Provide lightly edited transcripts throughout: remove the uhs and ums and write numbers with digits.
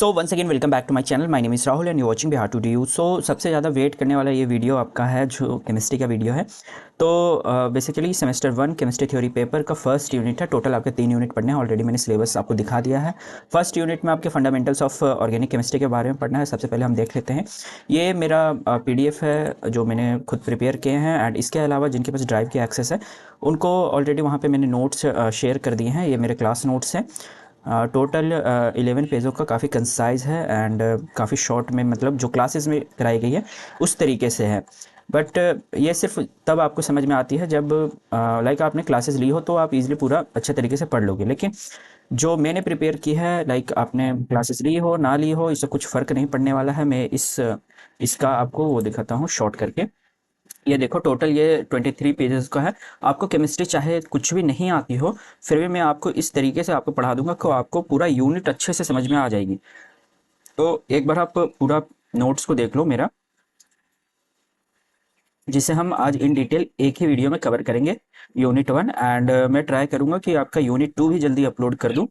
So once again welcome back to my channel. My name is Rahul and you watching Bihar to D U. So सबसे ज़्यादा wait करने वाला ये video आपका है जो केमिस्ट्री का वीडियो है। तो basically semester 1 chemistry theory paper का फर्स्ट यूनिट है। टोटल आपके 3 यूनिट पढ़ने हैं। ऑलरेडी मैंने सिलेबस आपको दिखा दिया है। फर्स्ट यूनिट में आपके फंडामेंटल्स ऑफ ऑर्गेनिक केमिस्ट्री के बारे में पढ़ना है। सबसे पहले हम देख लेते हैं। ये मेरा PDF है जो मैंने खुद प्रिपेयर किए हैं एंड इसके अलावा जिनके पास ड्राइव की एक्सेस है उनको ऑलरेडी वहाँ पर मैंने नोट्स शेयर कर दिए हैं। ये मेरे क्लास नोट्स हैं। टोटल 11 पेजों का काफ़ी कंसाइज है एंड काफ़ी शॉर्ट में, मतलब जो क्लासेस में कराई गई है उस तरीके से है। बट ये सिर्फ तब आपको समझ में आती है जब लाइक आपने क्लासेस ली हो तो आप इजीली पूरा अच्छे तरीके से पढ़ लोगे। लेकिन जो मैंने प्रिपेयर की है, लाइक आपने क्लासेस ली हो ना ली हो, इससे कुछ फ़र्क नहीं पड़ने वाला है। मैं इसका आपको वो दिखाता हूँ शॉर्ट करके। ये देखो, टोटल ये 23 पेजेस का है। आपको केमिस्ट्री चाहे कुछ भी नहीं आती हो फिर भी मैं आपको इस तरीके से आपको पढ़ा दूंगा कि आपको पूरा यूनिट अच्छे से समझ में आ जाएगी। तो एक बार आप पूरा नोट्स को देख लो मेरा, जिसे हम आज इन डिटेल एक ही वीडियो में कवर करेंगे, यूनिट 1। एंड मैं ट्राई करूंगा कि आपका यूनिट 2 भी जल्दी अपलोड कर दूं।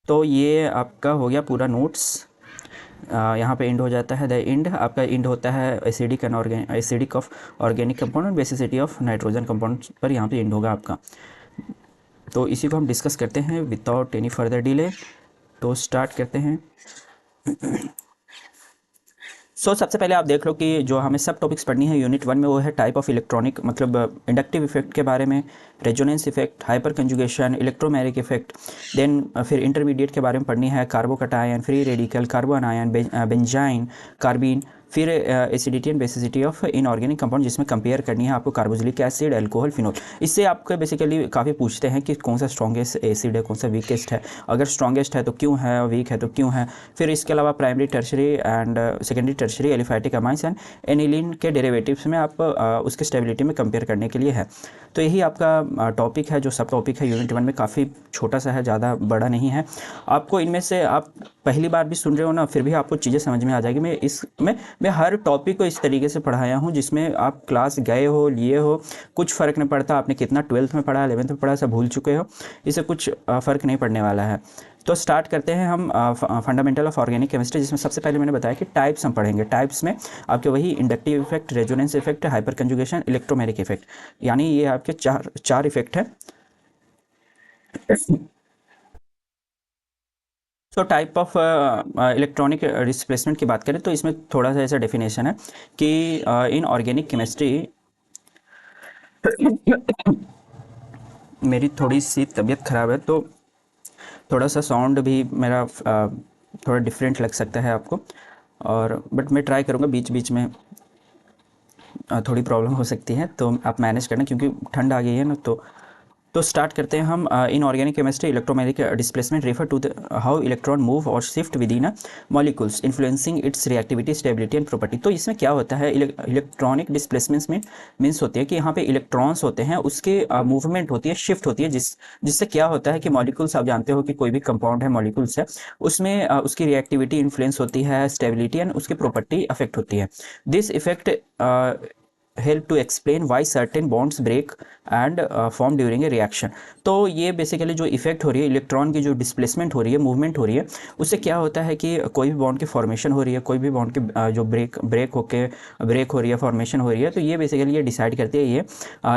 तो ये आपका हो गया पूरा नोट्स। यहाँ पे इंड हो जाता है। द इंड आपका इंड होता है acidic of organic compound, basicity of nitrogen compound पर यहाँ पे इंड होगा आपका। तो इसी को हम डिस्कस करते हैं विदाउट एनी फर्दर डिले। तो स्टार्ट करते हैं। सबसे पहले आप देख लो कि जो हमें सब टॉपिक्स पढ़नी है यूनिट 1 में वो है टाइप ऑफ इलेक्ट्रॉनिक, मतलब इंडक्टिव इफेक्ट के बारे में, resonance effect, hyper conjugation, electromagnetic effect. Then फिर इंटरमीडिएट के बारे में पढ़नी है carbocation, free radical, carbanion, benzyne, carbene. फिर acidity and basicity of inorganic compound, जिसमें कंपेयर करनी है आपको कार्बोक्सिलिक एसिड, अल्कोहल, फिनोल। इससे आपको बेसिकली काफ़ी पूछते हैं कि कौन सा स्ट्रॉन्गेस्ट एसिड है, कौन सा वीकेस्ट है, अगर स्ट्रॉन्गेस्ट है तो क्यों है, वीक है तो क्यों है। फिर इसके अलावा primary, tertiary and secondary tertiary aliphatic amines and aniline के डेरिवेटिव्स में आप उसके स्टेबिलिटी में कंपेयर करने के लिए है। तो यही आपका टॉपिक है, जो सब टॉपिक है यूनिट 1 में। काफ़ी छोटा सा है, ज़्यादा बड़ा नहीं है। आपको इनमें से आप पहली बार भी सुन रहे हो ना, फिर भी आपको चीज़ें समझ में आ जाएगी। मैं हर टॉपिक को इस तरीके से पढ़ाया हूँ जिसमें आप क्लास गए हो, लिए हो, कुछ फ़र्क नहीं पड़ता आपने कितना 12th में पढ़ा, 11th में पढ़ा, सब भूल चुके हो, इससे कुछ फ़र्क नहीं पड़ने वाला है। तो स्टार्ट करते हैं हम फंडामेंटल ऑफ ऑर्गेनिक केमिस्ट्री, जिसमें सबसे पहले मैंने बताया कि टाइप्स हम पढ़ेंगे। टाइप्स में आपके वही inductive effect, resonance effect, hyper conjugation, electromagnetic effect, यानी ये आपके चार इफेक्ट हैं। तो टाइप ऑफ इलेक्ट्रॉनिक डिस्प्लेसमेंट की बात करें तो इसमें थोड़ा सा ऐसा डेफिनेशन है कि इन ऑर्गेनिक केमिस्ट्री मेरी थोड़ी सी तबीयत ख़राब है तो थोड़ा सा साउंड भी मेरा थोड़ा डिफरेंट लग सकता है आपको, और बट मैं ट्राई करूँगा। बीच बीच में थोड़ी प्रॉब्लम हो सकती है तो आप मैनेज करना, क्योंकि ठंड आ गई है ना। तो स्टार्ट करते हैं हम। In organic chemistry electromagnetic displacement refer to the how electron move और shift within molecules influencing its reactivity, stability and property. तो इसमें क्या होता है, इलेक्ट्रॉनिक डिस्प्लेसमेंट्स में मीन्स होती है कि यहाँ पे इलेक्ट्रॉन्स होते हैं, उसके मूवमेंट होती है, शिफ्ट होती है, जिससे क्या होता है कि मॉलिक्यूल्स, आप जानते हो कि कोई भी कंपाउंड है, मॉलिक्यूल्स है, उसमें उसकी रिएक्टिविटी इन्फ्लुएंस होती है, स्टेबिलिटी एंड उसकी प्रॉपर्टी अफेक्ट होती है। This effect help to explain why certain bonds break and form during a reaction. तो ये बेसिकली जो इफेक्ट हो रही है, इलेक्ट्रॉन की जो डिस्प्लेसमेंट हो रही है, मूवमेंट हो रही है, उससे क्या होता है कि कोई भी बॉन्ड की फॉर्मेशन हो रही है, कोई भी बॉन्ड की जो ब्रेक हो रही है, फॉर्मेशन हो रही है, तो ये बेसिकली ये डिसाइड करती है ये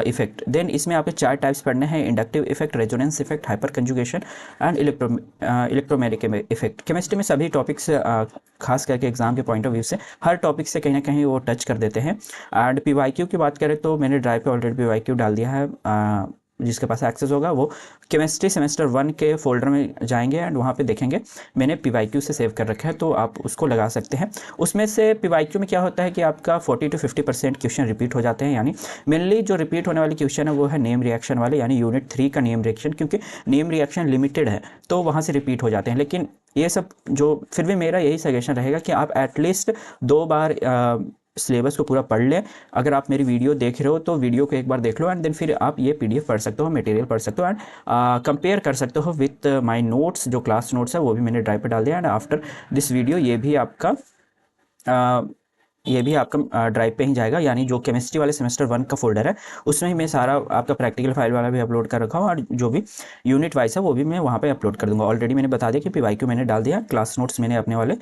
इफेक्ट। देन इसमें आपके 4 टाइप्स पढ़ने हैं: inductive effect, resonance effect, hyper conjugation and electromagnetic effect. Chemistry में सभी टॉपिक्स खास करके एग्जाम के पॉइंट ऑफ व्यू से हर टॉपिक से कहीं ना कहीं वो टच कर देते हैं। एंड PYQ की बात करें तो मैंने ड्राइव पे ऑलरेडी PYQ डाल दिया है। जिसके पास एक्सेस होगा वो केमिस्ट्री सेमेस्टर 1 के फोल्डर में जाएंगे एंड वहाँ पे देखेंगे मैंने PYQ से सेव कर रखा है, तो आप उसको लगा सकते हैं। उसमें से PYQ में क्या होता है कि आपका 40 to 50% क्वेश्चन रिपीट हो जाते हैं। यानी मेनली जो रिपीट होने वाले क्वेश्चन है वो है नेम रिएक्शन वाले, यानी यूनिट 3 का नेम रिएक्शन, क्योंकि नेम रिएक्शन लिमिटेड है तो वहाँ से रिपीट हो जाते हैं। लेकिन ये सब जो, फिर भी मेरा यही सजेशन रहेगा कि आप एटलीस्ट 2 बार सिलेबस को पूरा पढ़ लें। अगर आप मेरी वीडियो देख रहे हो तो वीडियो को एक बार देख लो एंड देन फिर आप ये PDF पढ़ सकते हो, मटेरियल पढ़ सकते हो एंड कंपेयर कर सकते हो विथ माय नोट्स। जो क्लास नोट्स है वो भी मैंने ड्राइव पे डाल दिया एंड आफ्टर दिस वीडियो ये भी आपका ये भी आपका ड्राइव पे ही जाएगा, यानी जो केमिस्ट्री वाले सेमेस्टर 1 का फोल्डर है उसमें ही मैं सारा आपका प्रैक्टिकल फाइल वाला भी अपलोड कर रखा हूँ, और जो भी यूनिट वाइज है वो भी मैं वहाँ पे अपलोड कर दूँगा। ऑलरेडी मैंने बता दिया कि पीवाईक्यू मैंने डाल दिया, क्लास नोट्स मैंने अपने वाले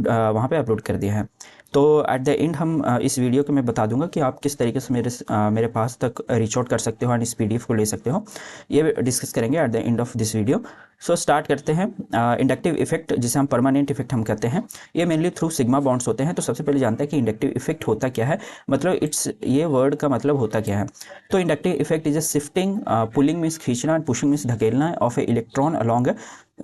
वहाँ पे अपलोड कर दिया है। तो एट द एंड हम इस वीडियो को मैं बता दूंगा कि आप किस तरीके से मेरे पास तक रीच आउट कर सकते हो और इस पीडीएफ को ले सकते हो, ये डिस्कस करेंगे at the end of this video. So start करते हैं। इंडक्टिव इफेक्ट, जिसे हम परमानेंट इफेक्ट हम कहते हैं, ये मेनली थ्रू सिग्मा बॉन्ड्स होते हैं। तो सबसे पहले जानते हैं कि इंडक्टिव इफेक्ट होता क्या है, मतलब इट्स, ये वर्ड का मतलब होता क्या है। तो inductive effect is a shifting, pulling means खींचना एंड पुशिंग मीन्स धकेलना of a electron along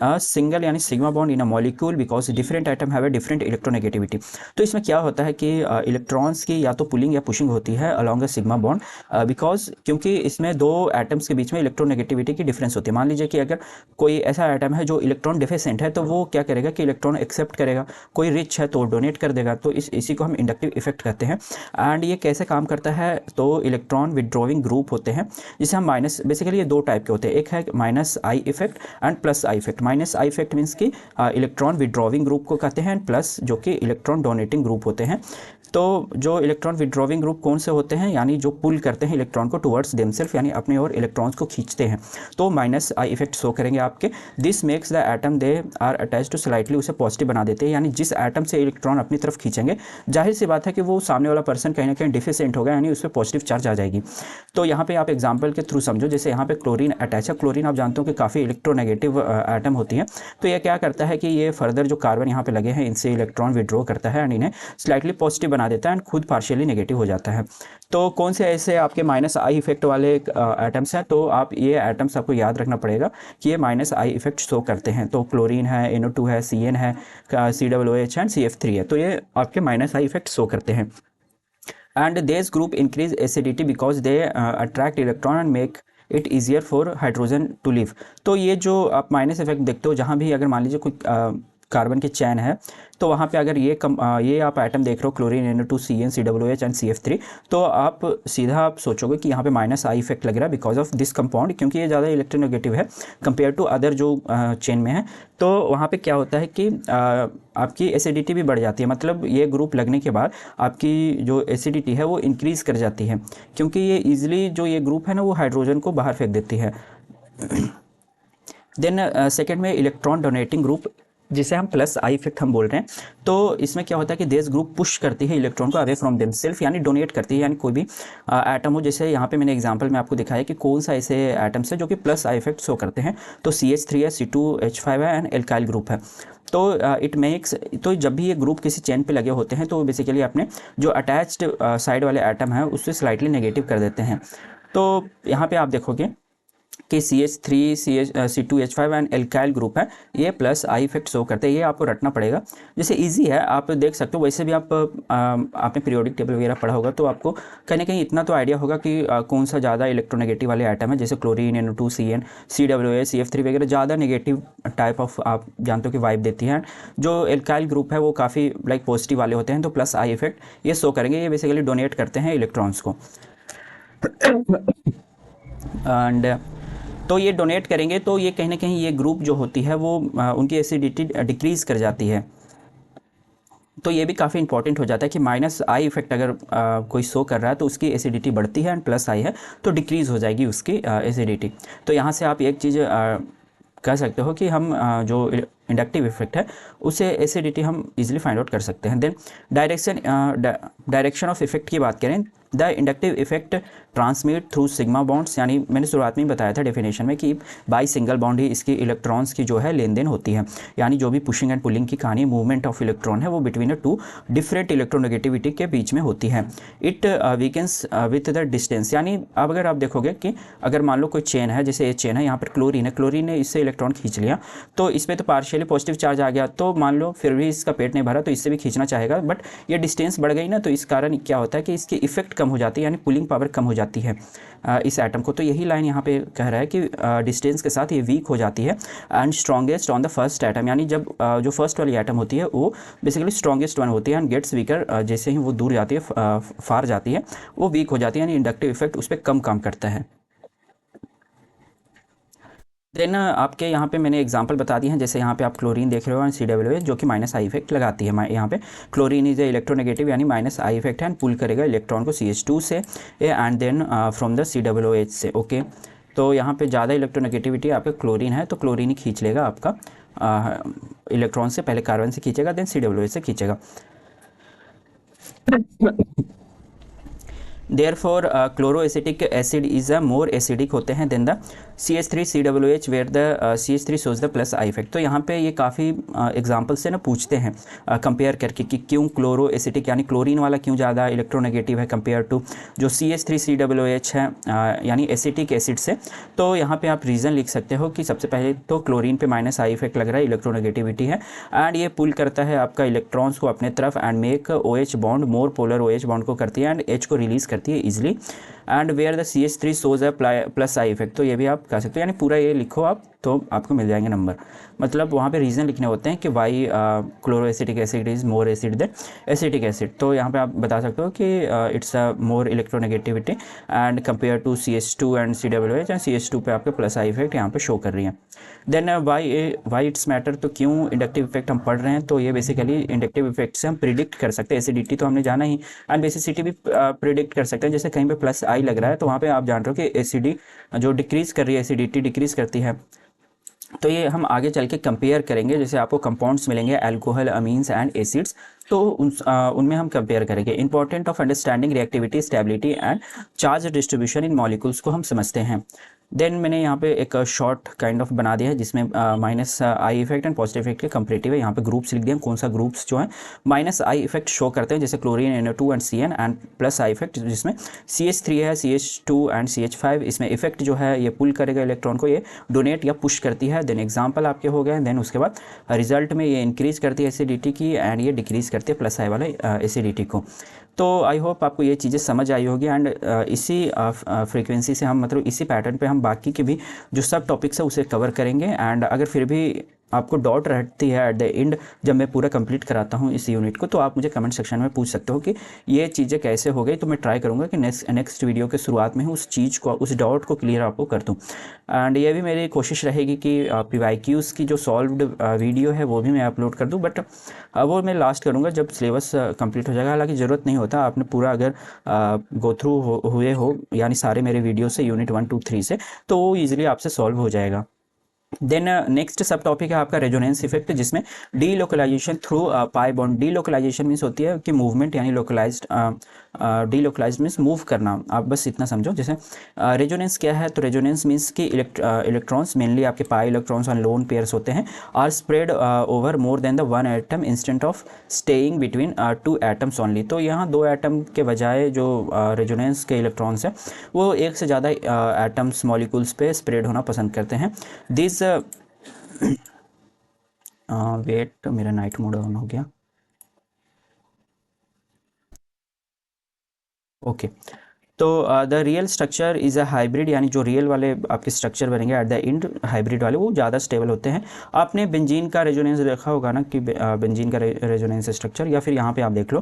single यानी sigma bond in a molecule because different atom have a different electronegativity. तो इसमें क्या होता है कि इलेक्ट्रॉन्स की या तो पुलिंग या पुशिंग होती है along a sigma bond, because क्योंकि इसमें दो एटम्स के बीच में इलेक्ट्रोनेगेटिविटी की डिफरेंस होती है। मान लीजिए कि अगर कोई ऐसा एटम है जो इलेक्ट्रॉन डिफिशिएंट है तो वो क्या करेगा कि इलेक्ट्रॉन एक्सेप्ट करेगा, कोई रिच है तो डोनेट कर देगा। तो इसी को हम इंडक्टिव इफेक्ट कहते हैं। एंड ये कैसे काम करता है, तो इलेक्ट्रॉन विड्रॉइंग ग्रुप होते हैं जिसे हम माइनस, बेसिकली ये दो टाइप के होते हैं, एक है minus I effect and plus I effect. Minus I effect means कि इलेक्ट्रॉन विड्रॉविंग ग्रुप को कहते हैं, प्लस जो कि इलेक्ट्रॉन डोनेटिंग ग्रुप होते हैं। तो जो इलेक्ट्रॉन विड्रॉविंग ग्रुप कौन से होते हैं, यानी जो पुल करते हैं इलेक्ट्रॉन को टुवर्ड्स देमसेल्फ, यानी अपनी ओर इलेक्ट्रॉन्स को खींचते हैं, तो माइनस आई इफेक्ट शो करेंगे आपके। This makes the atom they are attach to slightly, उसे पॉजिटिव बना देते हैं। यानी जिस एटम से इलेक्ट्रॉन अपनी तरफ खींचेंगे, जाहिर सी बात है कि वो सामने वाला पर्सन कहीं ना कहीं डिफिशिएंट होगा, यानी उस पर पॉजिटिव चार्ज आ जाएगी। तो यहाँ पे आप एग्जाम्पल के थ्रू समझो, जैसे यहाँ पे क्लोरीन अटैच है। क्लोरीन आप जानते हो कि काफ़ी इलेक्ट्रोनेगेटिव एटम होती है। तो ये क्या करता है कि ये फर्दर जो कार्बन यहाँ पे लगे हैं इनसे इलेक्ट्रॉन विड्रॉ करता है एंड इन्हें स्लाइटली पॉजिटिव बना देता है एंड खुद पार्शियली नेगेटिव हो जाता है। तो कौन से ऐसे आपके माइनस आई इफेक्ट वाले एटम्स हैं, तो आप ये एटम्स आपको याद रखना पड़ेगा कि ये माइनस आई इफेक्ट शो करते हैं। तो क्लोरीन है, NO2 है, CN है, COOH एंड CF3 है, तो ये आपके माइनस आई इफेक्ट शो करते हैं। And these group increase acidity because they attract electron and make it easier for hydrogen to leave. तो ये जो आप माइनस इफेक्ट देखते हो, जहाँ भी अगर मान लीजिए कोई कार्बन की चैन है, तो वहाँ पे अगर ये आप आइटम देख रहे हो chlorine, NO2, CN, COOH and CF3, तो आप सीधा आप सोचोगे कि यहाँ पे माइनस आई इफेक्ट लग रहा है बिकॉज ऑफ दिस कंपाउंड, क्योंकि ये ज़्यादा इलेक्ट्रोनेगेटिव है कंपेयर टू अदर जो चेन में है। तो वहाँ पे क्या होता है कि आपकी एसिडिटी भी बढ़ जाती है, मतलब ये ग्रुप लगने के बाद आपकी जो एसिडिटी है वो इंक्रीज़ कर जाती है, क्योंकि ये ईजिली जो ये ग्रुप है ना वो हाइड्रोजन को बाहर फेंक देती है। देन सेकेंड में इलेक्ट्रॉन डोनेटिंग ग्रुप, जिसे हम प्लस आई इफेक्ट हम बोल रहे हैं। तो इसमें क्या होता है कि दिस ग्रुप पुश करती है इलेक्ट्रॉन को अवे फ्रॉम देमसेल्फ, यानी डोनेट करती है। यानी कोई भी एटम हो, जैसे यहाँ पे मैंने एग्जांपल में आपको दिखाया कि कौन सा ऐसे एटम्स है जो कि प्लस आई इफेक्ट शो करते हैं। तो CH3 है, C2H5 है एंड एल्काइल ग्रुप है। तो इट मेक्स, तो जब भी ये ग्रुप किसी चेन पे लगे होते हैं तो बेसिकली अपने जो अटैच्ड साइड वाले एटम है उससे स्लाइटली नेगेटिव कर देते हैं। तो यहाँ पे आप देखोगे कि CH3, C2H5 and alkyl group है, ये प्लस आई इफेक्ट शो करते हैं। ये आपको रटना पड़ेगा, जैसे इजी है, आप देख सकते हो। वैसे भी आपने पीरियोडिक टेबल वगैरह पढ़ा होगा, तो आपको कहीं ना कहीं इतना तो आइडिया होगा कि कौन सा ज़्यादा इलेक्ट्रोनेगेटिव वाले आइटम है। जैसे chlorine, NO2, CN, COOH, CF3 वगैरह ज़्यादा नेगेटिव टाइप ऑफ आप जानते हो कि वाइब देती हैं। जो एल्काइल ग्रुप है वो काफ़ी लाइक पॉजिटिव वाले होते हैं, तो प्लस आई इफेक्ट ये शो करेंगे। ये बेसिकली डोनेट करते हैं इलेक्ट्रॉन्स को एंड तो ये डोनेट करेंगे, तो ये कहीं ना कहीं ये ग्रुप जो होती है वो उनकी एसिडिटी डिक्रीज़ कर जाती है। तो ये भी काफ़ी इंपॉर्टेंट हो जाता है कि माइनस आई इफेक्ट अगर कोई शो कर रहा है तो उसकी एसिडिटी बढ़ती है, एंड प्लस आई है तो डिक्रीज़ हो जाएगी उसकी एसिडिटी। तो यहाँ से आप एक चीज़ कह सकते हो कि हम जो इंडक्टिव इफेक्ट है उसे एसिडिटी हम इजीली फाइंड आउट कर सकते हैं। देन डायरेक्शन ऑफ इफेक्ट की बात करें, the inductive effect transmit through sigma bonds, यानी मैंने शुरुआत में ही बताया था डेफिनेशन में कि बाई सिंगल बॉन्ड ही इसकी इलेक्ट्रॉन्स की जो है लेन देन होती है। यानी जो भी पुशिंग एंड पुलिंग की कहानी, मूवमेंट ऑफ इलेक्ट्रॉन है वो between a two different electronegativity के बीच में होती है। It weakens with the distance, यानी अब अगर आप देखोगे कि अगर मान लो कोई चेन है, जैसे ये चेन है, यहाँ पर क्लोरीन है, क्लोरीन ने इससे इलेक्ट्रॉन खींच लिया, तो इस पर तो पार्शियली पॉजिटिव चार्ज आ गया, तो मान लो फिर भी इसका पेट नहीं भरा तो इससे भी खींचना चाहेगा, बट ये डिस्टेंस बढ़ गई ना, तो इस कारण क्या होता है कि इसकी इफेक्ट कम हो जाती है, यानी पुलिंग पावर कम हो जाती है इस एटम को। तो यही लाइन यहाँ पे कह रहा है कि डिस्टेंस के साथ ये वीक हो जाती है and strongest on the first atom, यानी जब जो फर्स्ट वाली एटम होती है वो बेसिकली स्ट्रॉन्गेस्ट वन होती है एंड गेट्स वीकर, जैसे ही वो दूर जाती है, फार जाती है, वो वीक हो जाती है, यानी इंडक्टिव इफेक्ट उस पर कम काम करता है। देन आपके यहाँ पे मैंने एग्जांपल बता दिए हैं, जैसे यहाँ पे आप क्लोरीन देख रहे हो सी डब्ल्यू जो कि माइनस आई इफेक्ट लगाती है। यहाँ पे क्लोरीन इज इलेक्ट्रोनेगेटिव यानी माइनस आई इफेक्ट है एंड पुल करेगा इलेक्ट्रॉन को CH2 से and then from the COOH से। ओके, तो यहाँ पे ज़्यादा इलेक्ट्रोनेगेटिविटी आपका क्लोरीन है तो क्लोरीन ही खींच लेगा आपका इलेक्ट्रॉन से, पहले कार्बन से खींचेगा देन COOH से खींचेगा। Therefore chloroacetic acid is a more acidic होते हैं than the CH3COOH where the CH3 shows the plus I effect. तो यहाँ पे ये काफ़ी एग्जांपल से ना पूछते हैं कंपेयर करके कि क्यों क्लोरो एसिटिक यानी क्लोरीन वाला क्यों ज़्यादा इलेक्ट्रोनेगेटिव है कंपेयर टू जो CH3COOH है यानी एसिटिक एसिड से। तो यहाँ पे आप रीज़न लिख सकते हो कि सबसे पहले तो क्लोरीन पे माइनस आई इफेक्ट लग रहा है, इलेक्ट्रोनेगेटिविटी है एंड ये पुल करता है आपका इलेक्ट्रॉन्स को अपने तरफ and make OH bond more polar OH bond को करती है एंड H को रिलीज करती है easily and where the CH3 shows a plus I effect. तो ये भी आप कह सकते हो, यानी पूरा ये लिखो आप तो आपको मिल जाएंगे नंबर। मतलब वहाँ पे रीज़न लिखने होते हैं कि why chloroacetic acid is more acid than acetic acid. तो यहाँ पे आप बता सकते हो कि it's a more electronegativity and compare to CH2 and COOH and CH2 पे आपके प्लस आई इफेक्ट यहाँ पे शो कर रही है। देन वाई इट्स मैटर, तो क्यों इंडक्टिव इफेक्ट हम पढ़ रहे हैं, तो ये बेसिकली इंडक्टिव इफेक्ट से हम प्रिडिक्ट कर सकते हैं। एसिडिटी तो हमने जाना ही एंड बेसिसिटी भी प्रिडिक्ट कर सकते हैं। जैसे कहीं पे प्लस आई लग रहा है तो वहाँ पे आप जान रहे हो कि एसिडी जो डिक्रीज कर रही है, एसिडिटी डिक्रीज करती है। तो ये हम आगे चल के कंपेयर करेंगे, जैसे आपको कंपाउंड्स मिलेंगे अल्कोहल अमीन्स एंड एसिड्स, तो उनमें हम कंपेयर करेंगे। Important of understanding reactivity stability and charge distribution in molecules को हम समझते हैं। देन मैंने यहाँ पे एक शॉर्ट काइंड ऑफ बना दिया है जिसमें minus I effect and positive effect के कंपेरेटिव है। यहाँ पे ग्रुप्स लिख दिए कौन सा ग्रुप्स जो है माइनस आई इफेक्ट शो करते हैं, जैसे chlorine NO2 and CN and plus I effect जिसमें CH3 है, CH2 एंड CH5। इसमें इफेक्ट जो है ये पुल करेगा इलेक्ट्रॉन को, ये डोनेट या पुश करती है। देन एग्जाम्पल आपके हो गए। देन उसके बाद रिजल्ट में ये इंक्रीज करती है एसिडिटी की एंड ये डिक्रीज करती है प्लस आई वाले एसिडिटी को। तो आई होप आपको ये चीज़ें समझ आई होगी एंड इसी फ्रीक्वेंसी से हम मतलब इसी पैटर्न पे हम बाकी के भी जो सब टॉपिक्स है उसे कवर करेंगे। एंड अगर फिर भी आपको डाउट रहती है एट द एंड जब मैं पूरा कंप्लीट कराता हूँ इस यूनिट को, तो आप मुझे कमेंट सेक्शन में पूछ सकते हो कि ये चीज़ें कैसे हो गई। तो मैं ट्राई करूँगा कि नेक्स्ट वीडियो के शुरुआत में ही उस चीज़ को, उस डाउट को क्लियर आपको कर दूँ। एंड ये भी मेरी कोशिश रहेगी कि PYQs की जो सॉल्व्ड वीडियो है वो भी मैं अपलोड कर दूँ, बट वो मैं लास्ट करूँगा जब सिलेबस कंप्लीट हो जाएगा। हालांकि ज़रूरत नहीं होता, आपने पूरा अगर गो थ्रू हुए हो यानी सारे मेरे वीडियो से यूनिट 1 2 3 से, तो वो ईजिली आपसे सॉल्व हो जाएगा। देन नेक्स्ट सब टॉपिक है आपका रेजोनेंस इफेक्ट, जिसमें delocalisation through pi bond. Delocalisation means होती है कि मूवमेंट यानी लोकलाइज्ड, डीलोकलाइज्ड मीन्स मूव करना। आप बस इतना समझो। जैसे रेजोनेंस क्या है, तो रेजोनेंस मीन्स कि इलेक्ट्रॉन्स मेनली आपके पाई इलेक्ट्रॉन्स और लोन पेयर्स होते हैं are spread over more than the one atom instead of staying between 2 atoms only. तो यहाँ 2 एटम के बजाय जो रेजोनेंस के इलेक्ट्रॉन्स हैं वो एक से ज़्यादा एटम्स मॉलिक्यूल्स पे स्प्रेड होना पसंद करते हैं। दिस वेट, मेरा नाइट मोड ऑन हो गया। ओके, तो the real structure is a hybrid, यानी जो रियल वाले आपके स्ट्रक्चर बनेंगे एट द एंड हाइब्रिड वाले वो ज़्यादा स्टेबल होते हैं। आपने बेंजीन का रेजोनेंस देखा होगा ना कि बेंजीन का रेजोनेंस स्ट्रक्चर, या फिर यहाँ पे आप देख लो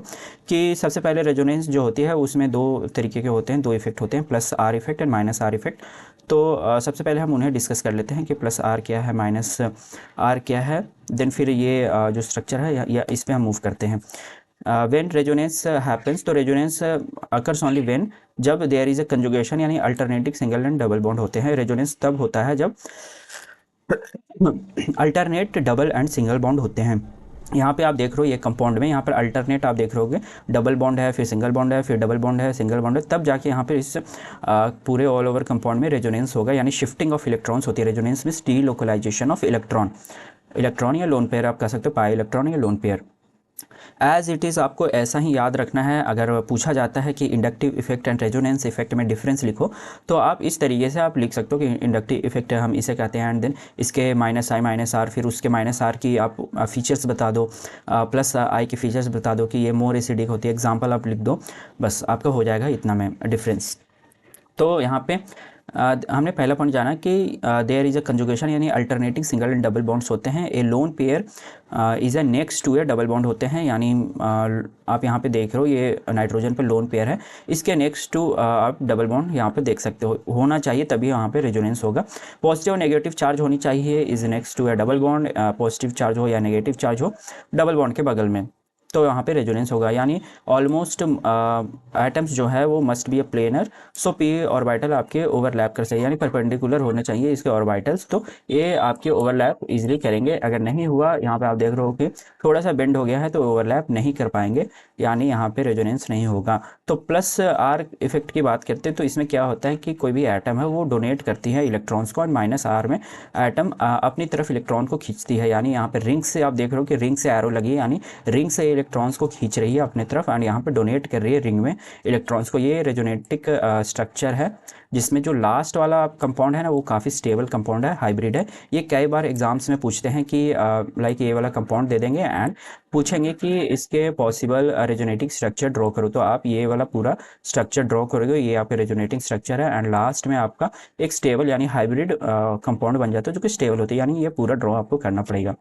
कि सबसे पहले रेजोनेंस जो होती है उसमें 2 तरीके के होते हैं, 2 इफेक्ट होते हैं, plus are effect and minus are effect. तो सबसे पहले हम उन्हें डिस्कस कर लेते हैं कि प्लस आर क्या है, माइनस आर क्या है। देन फिर ये जो स्ट्रक्चर है या इस पर हम मूव करते हैं। व्हेन रेजोनेंस हैपेंस, तो रेजोनेंस अकर्स ओनली व्हेन, जब देयर इज अ कंजुगेशन यानी alternating single and double bond होते हैं। रेजोनेंस तब होता है जब alternate double and single bond होते हैं। यहाँ पे आप देख रहे हो ये कंपाउंड में, यहाँ पर अल्टरनेट आप देख रहे हो डबल बॉन्ड है, फिर सिंगल बॉन्ड है, फिर डबल बॉन्ड है, सिंगल बॉन्ड है, तब जाके यहाँ पे इस पूरे ऑल ओवर कंपाउंड में रेजोनेंस होगा, यानी शिफ्टिंग ऑफ इलेक्ट्रॉन्स होती है। Resonance means delocalisation of electron, electron या लोन पेयर आप कह सकते हो, पाई इलेक्ट्रॉन या lone pair. As it is आपको ऐसा ही याद रखना है। अगर पूछा जाता है कि inductive effect and resonance effect में डिफरेंस लिखो, तो आप इस तरीके से आप लिख सकते हो कि इंडक्टिव इफेक्ट हम इसे कहते हैं एंड देन इसके माइनस आई माइनस आर, फिर उसके माइनस आर की आप फीचर्स बता दो, प्लस आई की फीचर्स बता दो कि ये मोर एसिडिक होती है, एग्जाम्पल आप लिख दो, बस आपका हो जाएगा इतना में डिफरेंस। तो यहाँ पे हमने पहला पॉइंट जाना कि देयर इज़ अ कंजुगेशन, यानी alternating single and double bonds होते हैं। A lone pair is a next to a double bond होते हैं, यानी आप यहाँ पे देख रहे हो ये नाइट्रोजन पे लोन पेयर है, इसके नेक्स्ट टू आप डबल बॉन्ड यहाँ पे देख सकते हो, होना चाहिए तभी यहाँ पे रेजोनेंस होगा। पॉजिटिव और नेगेटिव चार्ज होनी चाहिए, is next to a double bond, positive charge हो या नेगेटिव चार्ज हो डबल बॉन्ड के बगल में, तो यहाँ पे रेजोनेंस होगा। यानी ऑलमोस्ट एटम्स जो है वो must be a planar, so P orbital आपके ओवरलैप कर सके, यानी परपेंडिकुलर होने चाहिए इसके ऑर्बिटल्स, तो ये आपके ओवरलैप इजीली करेंगे। अगर नहीं हुआ, यहाँ पे आप देख रहे हो कि थोड़ा सा बेंड हो गया है तो ओवरलैप नहीं कर पाएंगे, यानी यहाँ पे रेजोनेंस नहीं होगा। तो प्लस आर इफेक्ट की बात करते हैं तो इसमें क्या होता है कि कोई भी एटम है वो डोनेट करती है इलेक्ट्रॉन्स को, और माइनस आर में एटम अपनी तरफ इलेक्ट्रॉन को खींचती है, यानी यहाँ पे रिंग से आप देख रहे हो कि रिंग से एरो लगी है, यानी रिंग से इलेक्ट्रॉन्स को खींच रही है अपने तरफ, एंड यहाँ पे डोनेट कर रही है रिंग में इलेक्ट्रॉन्स को। ये रेजोनेटिक स्ट्रक्चर है, जिसमें जो लास्ट वाला कंपाउंड है ना वो काफ़ी स्टेबल कंपाउंड है, हाइब्रिड है। ये कई बार एग्जाम्स में पूछते हैं कि लाइक ये वाला कंपाउंड दे देंगे एंड पूछेंगे कि इसके पॉसिबल रेजोनेटिक स्ट्रक्चर ड्रॉ करो, तो आप ये वाला पूरा स्ट्रक्चर ड्रॉ करोगे, ये आपका रेजोनेटिंग स्ट्रक्चर है, एंड लास्ट में आपका एक स्टेबल यानी हाइब्रिड कंपाउंड बन जाता है जो कि स्टेबल होती है, यानी ये पूरा ड्रॉ आपको करना पड़ेगा।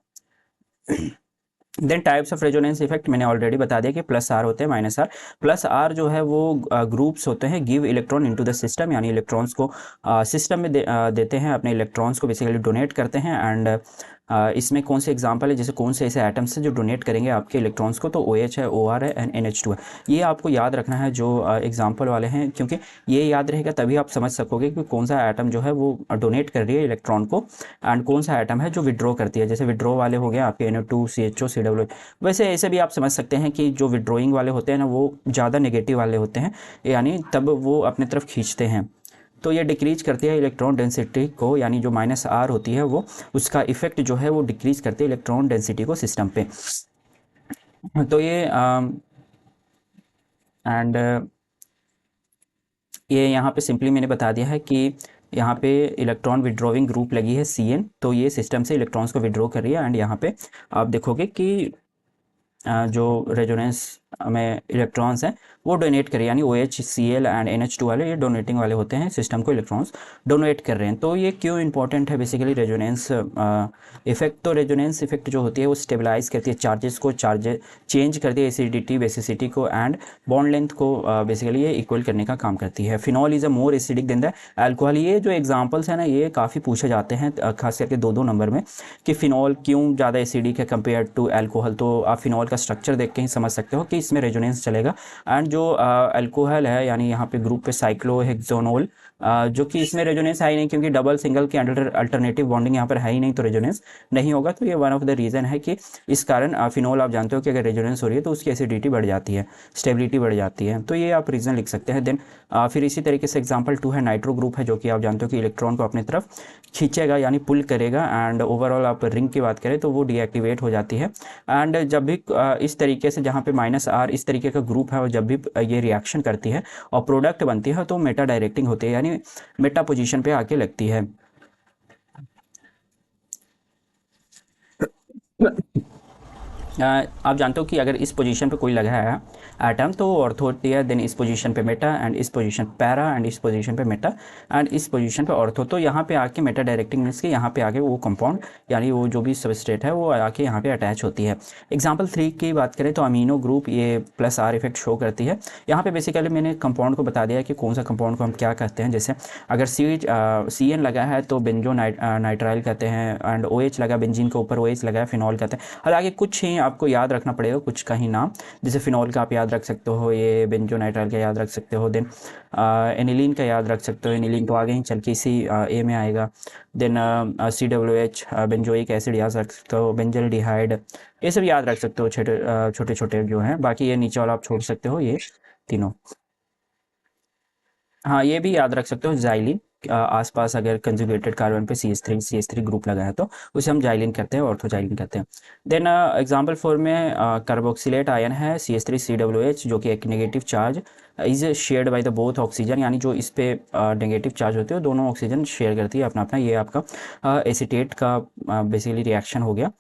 Then types of resonance effect मैंने ऑलरेडी बता दिया कि प्लस आर होते हैं, माइनस आर। प्लस आर जो है वो ग्रुप्स होते हैं, give electron into the system, यानी इलेक्ट्रॉन्स को सिस्टम में देते हैं, अपने इलेक्ट्रॉन्स को बेसिकली डोनेट करते हैं। एंड इसमें कौन से एग्जांपल है, जैसे कौन से ऐसे एटम्स हैं जो डोनेट करेंगे आपके इलेक्ट्रॉन्स को, तो OH है, OR है एंड NH2 है। ये आपको याद रखना है जो एग्जांपल वाले हैं, क्योंकि ये याद रहेगा तभी आप समझ सकोगे कि कौन सा एटम जो है वो डोनेट कर रही है इलेक्ट्रॉन को, एंड कौन सा एटम है जो विड्रॉ करती है। जैसे विड्रॉ वाले हो गए आपके NO2 CHO CW। वैसे ऐसे भी आप समझ सकते हैं कि जो विड्रॉइंग वाले होते हैं ना वो ज़्यादा नेगेटिव वाले होते हैं, यानी तब वो अपने तरफ खींचते हैं, तो ये डिक्रीज करती है इलेक्ट्रॉन डेंसिटी को, यानी जो माइनस आर होती है वो उसका इफेक्ट जो है वो डिक्रीज करती है इलेक्ट्रॉन डेंसिटी को सिस्टम पे। तो ये एंड ये यहाँ पे सिंपली मैंने बता दिया है कि यहाँ पे इलेक्ट्रॉन विड्रॉइंग ग्रुप लगी है CN, तो ये सिस्टम से इलेक्ट्रॉन्स को विड्रॉ कर रही है, एंड यहाँ पे आप देखोगे कि जो रेजोनेंस में इलेक्ट्रॉन्स हैं वो डोनेट करें, यानी OH Cl एंड NH2 वाले ये डोनेटिंग वाले होते हैं, सिस्टम को इलेक्ट्रॉन्स डोनेट कर रहे हैं। तो ये क्यों इंपॉर्टेंट है बेसिकली रेजोनेंस इफेक्ट? तो रेजोनेंस इफेक्ट जो होती है वो स्टेबलाइज करती है चार्जेस को, चार्जेस चेंज करती है एसिडिटी बेसिसिटी को, एंड बॉन्ड लेंथ को बेसिकली ये इक्वल करने का काम करती है। Phenol is a more acidic than the alcohol. ये जो एग्जाम्पल्स हैं ना ये काफ़ी पूछे जाते हैं, खास करके 2-2 नंबर में, कि फिनॉल क्यों ज़्यादा एसिडिक है कंपेयर टू अल्कोहल। तो आप फिनॉल का स्ट्रक्चर देख के ही समझ सकते हो कि इसमें रेजोनेंस चलेगा। एंड जो अल्कोहल है, यानी यहाँ पे ग्रुप पे साइक्लोहेक्सोनोल, जो कि इसमें रेजोनेंस है ही नहीं, क्योंकि डबल सिंगल के अल्टरनेटिव बॉन्डिंग यहाँ पर है ही नहीं, तो रेजोनेंस नहीं होगा। तो ये वन ऑफ द रीज़न है कि इस कारण फिनॉल आप जानते हो कि अगर रेजोनेंस हो रही है तो उसकी एसिडिटी बढ़ जाती है, स्टेबिलिटी बढ़ जाती है, तो ये आप रीज़न लिख सकते हैं। देन फिर इसी तरीके से एग्जाम्पल 2 है नाइट्रो ग्रुप है, जो कि आप जानते हो कि इलेक्ट्रॉन को अपनी तरफ खींचेगा यानी पुल करेगा, एंड ओवरऑल आप रिंग की बात करें तो वो डीएक्टिवेट हो जाती है। एंड जब भी इस तरीके से जहाँ पे माइनस आर इस तरीके का ग्रुप है और जब भी ये रिएक्शन करती है और प्रोडक्ट बनती है तो मेटा डायरेक्टिंग होती है, यानी मेटा पोजीशन पे आके लगती है। आप जानते हो कि अगर इस पोजीशन पे कोई लगा है एटम तो वो ऑर्थो होती है, देन इस पोजीशन पे मेटा, एंड इस पोजीशन पैरा, एंड इस पोजीशन पे मेटा, एंड इस पोजीशन पे ऑर्थो। तो यहाँ पे आके मेटा डायरेक्टिंग मीन्स कि यहाँ पे आके वो कंपाउंड यानी वो जो भी सबस्ट्रेट है वो आके यहाँ पे अटैच होती है। एग्जाम्पल 3 की बात करें तो अमीनो ग्रुप ये प्लस आर इफेक्ट शो करती है। यहाँ पे बेसिकली मैंने कंपाउंड को बता दिया कि कौन सा कंपाउंड को हम क्या कहते हैं। जैसे अगर CN लगा है तो बेंजो नाइट्राइल कहते हैं, एंड OH लगा बेंजीन के ऊपर OH लगा है फिनॉल कहते हैं। हालांकि कुछ ही आपको याद रखना पड़ेगा, कुछ का ही नाम, जैसे फिनॉल का आप याद रख सकते हो, ये बेंजोनाइट्राइल का याद रख सकते हो, देन एनिलीन का याद रख सकते हो, एनिलीन तो आगे ही चल के इसी ए में आएगा। देन CWH बेंजोइक एसिड याद रख सकते हो, बेंजल्डिहाइड, ये सब याद रख सकते हो, छोटे छोटे जो हैं। बाकी ये नीचे वाला आप छोड़ सकते हो, ये तीनों। हाँ ये भी याद रख सकते हो, जाइलिन आसपास अगर कंजुगेटेड कार्बन पे CH3 ग्रुप लगा है तो उसे हम जाइलिन कहते हैं, ऑर्थोजाइलिन कहते हैं। देन एग्जाम्पल 4 में कार्बोक्सिलेट आयन है CH3CWH, जो कि एक negative charge is shared by the both oxygen, यानी जो इस पे नेगेटिव चार्ज होते हैं दोनों ऑक्सीजन शेयर करती है अपना अपना। ये आपका एसीटेट का बेसिकली रिएक्शन हो गया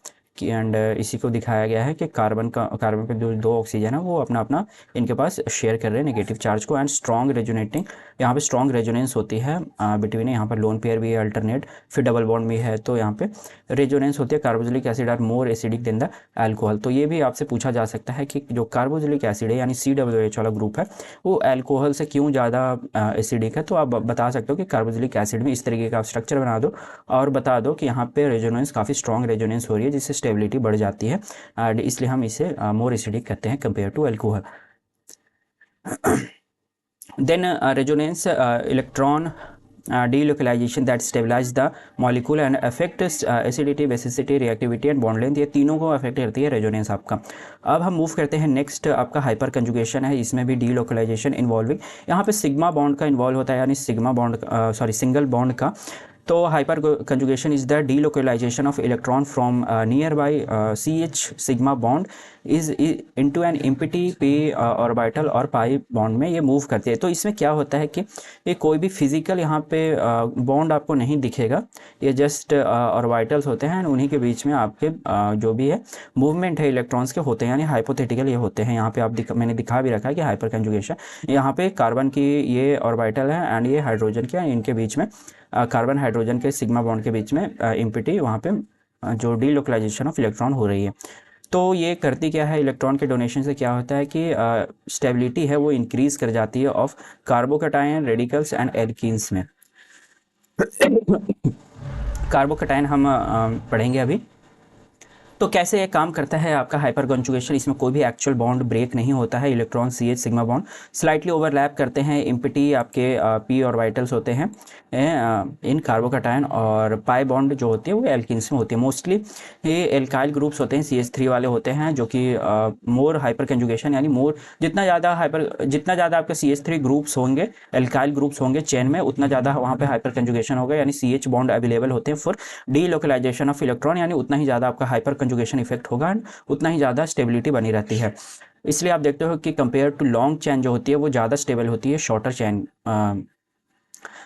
एंड इसी को दिखाया गया है कि कार्बन पे जो दो ऑक्सीजन है वो अपना अपना इनके पास शेयर कर रहे हैं नेगेटिव चार्ज को। एंड स्ट्रॉन्ग रेजोनेटिंग, यहाँ पे स्ट्रॉन्ग रेजोनेंस होती है बिटवीन, यहाँ पर लोन पेयर भी है अल्टरनेट, फिर डबल बॉन्ड भी है, तो यहाँ पे रेजोनेंस होती है। Carboxylic acid are more acidic than the alcohol. तो ये भी आपसे पूछा जा सकता है कि जो कार्बोक्सिलिक एसिड है यानी COOH वाला ग्रुप है वो अल्कोहल से क्यों ज़्यादा एसिडिक है। तो आप बता सकते हो कि कार्बोक्सिलिक एसिड में इस तरीके का स्ट्रक्चर बना दो और बता दो कि यहाँ पे रेजोनेंस काफ़ी स्ट्रॉन्ग रेजोनेंस हो रही है जिससे स्टेबिलिटी बढ़ जाती है, एंड इसलिए हम इसे मोर एसिडिक कहते हैं compare to alcohol. Then resonance electron delocalization that stabilize the molecule and affect acidity, basicity, reactivity and bond length, ये तीनों को अफेक्ट करती है रेजोनेंस आपका। अब हम मूव करते हैं नेक्स्ट, आपका हाइपर कंजुगेशन है, इसमें भी डीलोकलाइजेशन इन्वॉल्विंग, यहाँ पे सिग्मा बॉन्ड का इन्वॉल्व होता है, यानी सिग्मा बॉन्ड सिंगल बॉन्ड का। तो hyperconjugation is the delocalisation of electron from nearby CH sigma bond is into an empty p orbital और पाई बॉन्ड में ये मूव करती है। तो इसमें क्या होता है कि ये कोई भी फिजिकल यहाँ पे बॉन्ड आपको नहीं दिखेगा, ये जस्ट ऑर्बिटल्स होते हैं, उन्हीं के बीच में आपके जो भी है मूवमेंट है इलेक्ट्रॉन्स के होते हैं, यानी हाइपोथेटिकल ये होते हैं। यहाँ पे आप मैंने दिखा भी रखा है कि हाइपर कंजुगेशन, यहाँ पे कार्बन की ये ऑर्बिटल है एंड ये हाइड्रोजन की, इनके बीच में कार्बन हाइड्रोजन के सिग्मा बॉन्ड के बीच में एम्प्टी वहाँ पे जो डीलोकलाइजेशन ऑफ इलेक्ट्रॉन हो रही है। तो ये करती क्या है, इलेक्ट्रॉन के डोनेशन से क्या होता है कि स्टेबिलिटी है वो इंक्रीज कर जाती है of carbocation, radicals and alkenes में। कार्बोकटायन हम पढ़ेंगे अभी। तो कैसे ये काम करता है आपका हाइपर कंजुगेशन, इसमें कोई भी एक्चुअल बॉन्ड ब्रेक नहीं होता है, electron CH sigma bond slightly overlap करते हैं, एम्प्टी आपके p ऑर्बिटल्स होते हैं इन कार्बोकटायन, और पाई बॉन्ड जो होती है वो एल्किन्स में होती है। मोस्टली ये एल्काइल ग्रुप्स होते हैं, CH3 वाले होते हैं, जो कि मोर हाइपर कंजुगेशन, यानी मोर जितना ज़्यादा आपके CH3 ग्रुप्स होंगे, एल्काइल ग्रुप्स होंगे चेन में, उतना ज़्यादा वहाँ पे हाइपर कंजुगेशन होगा, यानी CH बॉन्ड अवेलेबल होते हैं फॉर डीलोकलाइजेशन ऑफ इलेक्ट्रॉन, यानी उतना ही ज़्यादा आपका हाइपर कंजुगेशन इफेक्ट होगा एंड उतना ही ज़्यादा स्टेबिलिटी बनी रहती है। इसलिए आप देखते हो कि कंपेयर टू लॉन्ग चैन जो होती है वो ज़्यादा स्टेबल होती है shorter chain.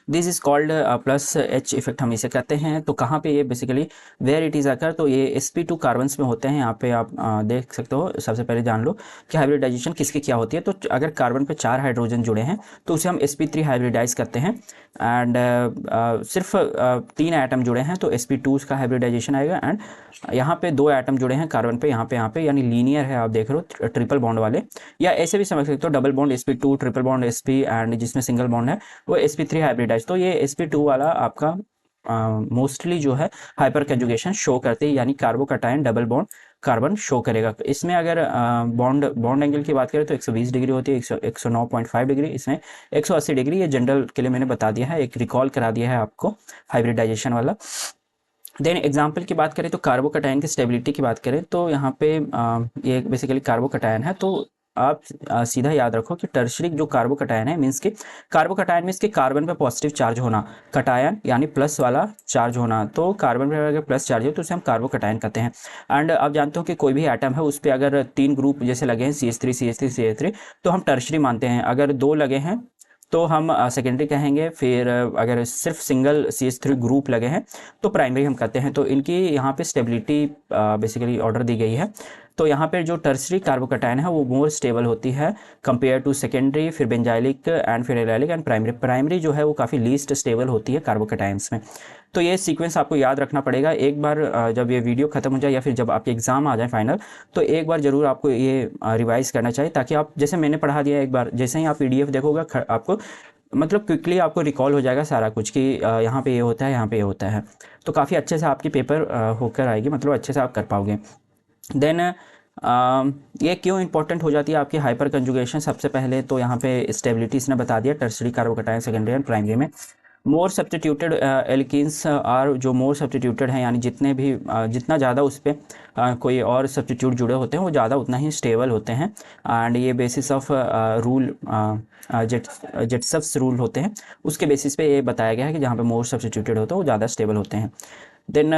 This is called plus H effect हम इसे कहते हैं। तो कहाँ पे ये बेसिकली वेयर इट इज़ अकर, तो ये sp2 कार्बन्स में होते हैं। यहाँ पे आप देख सकते हो, सबसे पहले जान लो कि हाइब्रिडाइजेशन किसकी क्या होती है। तो अगर कार्बन पे 4 हाइड्रोजन जुड़े हैं तो उसे हम sp3 हाइब्रिडाइज करते हैं, एंड सिर्फ 3 एटम जुड़े हैं तो sp2 का हाइब्रिडाइजेशन आएगा, एंड यहाँ पे 2 एटम जुड़े हैं कार्बन पे, यहाँ पे यानी लीनियर है, आप देख रहे हो ट्रिपल बॉन्ड वाले, या ऐसे भी समझ सकते हो double bond sp2, triple bond sp, and जिसमें सिंगल बॉन्ड है वो sp3 हाइब्रिडाइज। तो ये sp2 वाला आपका मोस्टली जो है हाइपर कंजुगेशन शो करते हैं, यानी carbocation double bond carbon show करेगा। इसमें अगर बॉन्ड एंगल की बात करें तो 120 डिग्री होती है, 109.5 डिग्री, इसमें 180 डिग्री। ये जनरल के लिए मैंने बता दिया है, एक रिकॉल करा दिया है आपको हाइब्रिडाइजेशन वाला। देन एग्जाम्पल की बात करें तो कार्बोकटायन की स्टेबिलिटी की बात करें तो यहाँ पे ये बेसिकली कार्बोकटायन है। तो आप सीधा याद रखो कि टर्शरी जो कार्बोकटायन है मीन्स कि कार्बोकटायन मीन्स कि कार्बन पे पॉजिटिव चार्ज होना, कटायन यानी प्लस वाला चार्ज होना। तो कार्बन पे अगर प्लस चार्ज हो तो उसे हम कार्बोकटायन कहते हैं। एंड आप जानते हो कि कोई भी एटम है उस पर अगर 3 ग्रुप जैसे लगे हैं CH3 CH3 CH3 तो हम टर्शरी मानते हैं, अगर 2 लगे हैं तो हम सेकेंडरी कहेंगे, फिर अगर सिर्फ सिंगल CH3 ग्रुप लगे हैं तो प्राइमरी हम कहते हैं। तो इनकी यहाँ पे स्टेबिलिटी बेसिकली ऑर्डर दी गई है। तो यहाँ पे जो टर्सरी कार्बोकटायन है वो मोर स्टेबल होती है कंपेयर टू सेकेंडरी, फिर बेंजाइलिक एंड फिर एलाइलिक एंड प्राइमरी जो है वो काफ़ी लीस्ट स्टेबल होती है कार्बोकटायंस में। तो ये सीक्वेंस आपको याद रखना पड़ेगा। एक बार जब ये वीडियो खत्म हो जाए या फिर जब आपके एग्ज़ाम आ जाए फाइनल, तो एक बार ज़रूर आपको ये रिवाइज़ करना चाहिए, ताकि आप जैसे मैंने पढ़ा दिया एक बार, जैसे ही आप PDF देखोगे आपको मतलब क्विकली आपको रिकॉल हो जाएगा सारा कुछ कि यहाँ पे ये होता है, यहाँ पे ये होता है। तो काफ़ी अच्छे से आपकी पेपर होकर आएगी, मतलब अच्छे से आप कर पाओगे। देन ये क्यों इंपॉर्टेंट हो जाती है आपकी हाइपर कंजुगेशन। सबसे पहले तो यहाँ पे स्टेबिलिटी इसने बता दिया, tertiary carbocation, secondary and primary में। मोर सब्स्टिट्यूटेड एल्कीन्स आर, जो मोर सब्स्टिट्यूटेड हैं यानी जितने भी जितना ज़्यादा उस पर कोई और सब्स्टिट्यूट जुड़े होते हैं वो ज़्यादा उतना ही स्टेबल होते हैं। एंड ये बेसिस ऑफ रूल जेट्सफ्स रूल होते हैं, उसके बेसिस पे ये बताया गया है कि जहाँ पे मोर सब्स्टिट्यूटेड होते हैं वो ज़्यादा स्टेबल होते हैं। देन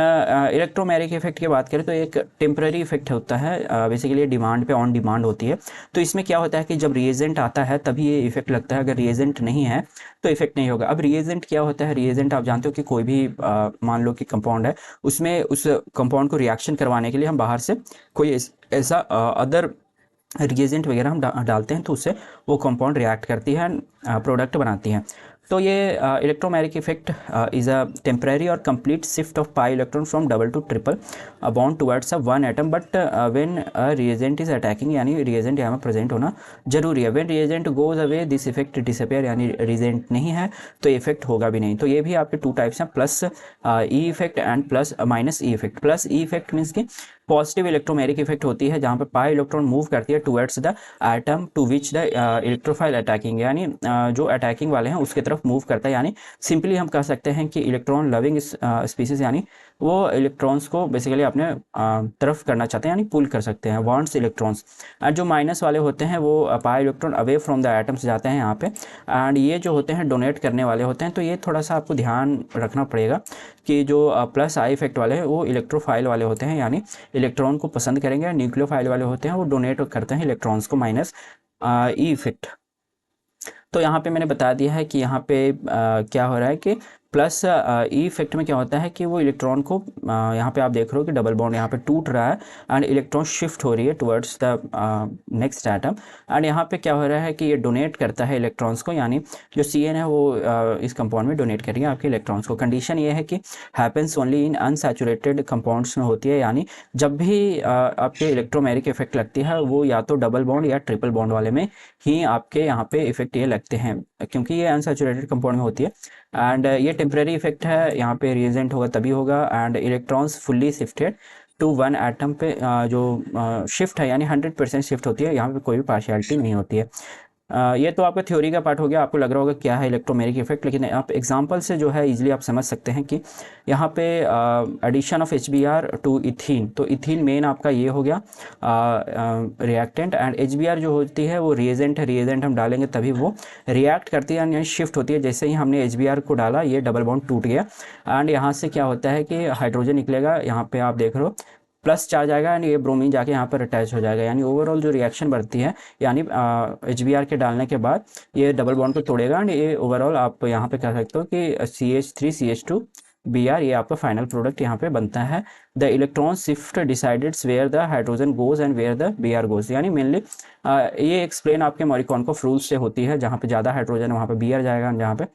इलेक्ट्रोमैग्नेटिक इफेक्ट की बात करें तो एक टेम्पररी इफेक्ट होता है, बेसिकली डिमांड पे ऑन डिमांड होती है। तो इसमें क्या होता है कि जब रिएजेंट आता है तभी ये इफेक्ट लगता है, अगर रिएजेंट नहीं है तो इफेक्ट नहीं होगा। अब रिएजेंट क्या होता है, रिएजेंट आप जानते हो कि कोई भी मान लो कि कंपाउंड है, उसमें उस कंपाउंड को रिएक्शन करवाने के लिए हम बाहर से कोई ऐसा अदर रिएजेंट वगैरह हम डालते हैं, तो उससे वो कंपाउंड रिएक्ट करती है, प्रोडक्ट बनाती है। तो ये electromagnetic effect is a temporary और complete shift of pi electron from double to triple bond towards a one atom, but when reagent is attacking, यानी रिएजेंट यहाँ में प्रेजेंट होना जरूरी है। When reagent goes away this effect disappear, यानी reagent नहीं है तो इफेक्ट होगा भी नहीं। तो ये भी आपके टू टाइप्स हैं, plus E effect and plus minus E effect. Plus E effect means की पॉजिटिव इलेक्ट्रोमैग्नेटिक इफेक्ट होती है जहाँ पे पाई इलेक्ट्रॉन मूव करती है towards the atom to which the electrophile attacking, यानी जो अटैकिंग वाले हैं उसके तरफ मूव करता है। यानी सिंपली हम कह सकते हैं कि इलेक्ट्रॉन लविंग स्पीसीज, यानी वो इलेक्ट्रॉन्स को बेसिकली अपने तरफ करना चाहते हैं, यानी पुल कर सकते हैं, वांट्स इलेक्ट्रॉन्स। एंड जो माइनस वाले होते हैं वो pi electron away from the atoms जाते हैं यहाँ पे। एंड ये जो होते हैं डोनेट करने वाले होते हैं। तो ये थोड़ा सा आपको ध्यान रखना पड़ेगा कि जो प्लस आई इफेक्ट वाले हैं वो इलेक्ट्रोफाइल वाले होते हैं, यानी इलेक्ट्रॉन को पसंद करेंगे। न्यूक्लियोफाइल वाले होते हैं वो डोनेट करते हैं इलेक्ट्रॉन्स को, माइनस ई इफेक्ट। तो यहाँ पे मैंने बता दिया है कि यहाँ पे क्या हो रहा है कि प्लस ई इफेक्ट में क्या होता है कि वो इलेक्ट्रॉन को यहाँ पे आप देख रहे हो कि डबल बॉन्ड यहाँ पे टूट रहा है एंड इलेक्ट्रॉन शिफ्ट हो रही है towards the next atom. And यहाँ पे क्या हो रहा है कि ये डोनेट करता है इलेक्ट्रॉन्स को, यानी जो CN है वो इस कंपाउंड में डोनेट करेगी आपके इलेक्ट्रॉन्स को। कंडीशन ये है कि happens only in unsaturated compounds में होती है, यानी जब भी आपके इलेक्ट्रोमैग्नेटिक इफेक्ट लगती है वो या तो डबल बॉन्ड या ट्रिपल बॉन्ड वाले में ही आपके यहाँ पे इफेक्ट ये लगते हैं, क्योंकि ये अनसैचुरेटेड कंपाउंड में होती है। एंड ये टेम्परेरी इफेक्ट है, यहाँ पे रिएजेंट होगा तभी होगा। And electrons fully shifted to one atom पे जो शिफ्ट है, यानी 100% शिफ्ट होती है, यहाँ पे कोई भी पार्शियलिटी नहीं होती है। ये तो आपका थ्योरी का पार्ट हो गया, आपको लग रहा होगा क्या है इलेक्ट्रोमैग्नेटिक इफेक्ट, लेकिन आप एग्जांपल से जो है इजीली आप समझ सकते हैं कि यहाँ पे addition of HBr to ethene, तो इथीन मेन आपका ये हो गया रिएक्टेंट, एंड HBr जो होती है वो रिएजेंट है, रिएजेंट हम डालेंगे तभी वो रिएक्ट करती है, यानी शिफ्ट होती है। जैसे ही हमने HBr को डाला ये डबल बॉन्ड टूट गया एंड यहाँ से क्या होता है कि हाइड्रोजन निकलेगा, यहाँ पे आप देख रहे हो प्लस चार्ज आएगा एंड ये ब्रोमीन जाके यहाँ पर अटैच हो जाएगा, यानी ओवरऑल जो रिएक्शन बढ़ती है, यानी HBr के डालने के बाद ये डबल बॉन्ड को तोड़ेगा एंड ये ओवरऑल आप यहाँ पे कह सकते हो कि CH3CH2Br ये आपका फाइनल प्रोडक्ट यहाँ पे बनता है। The electron shift decides where the hydrogen goes and where the Br goes, यानी मेनली ये एक्सप्लेन आपके मॉरिकॉनकॉफ रूल्स से होती है, जहाँ पे ज़्यादा हाइड्रोजन है वहाँ पे Br जाएगा, जहाँ पे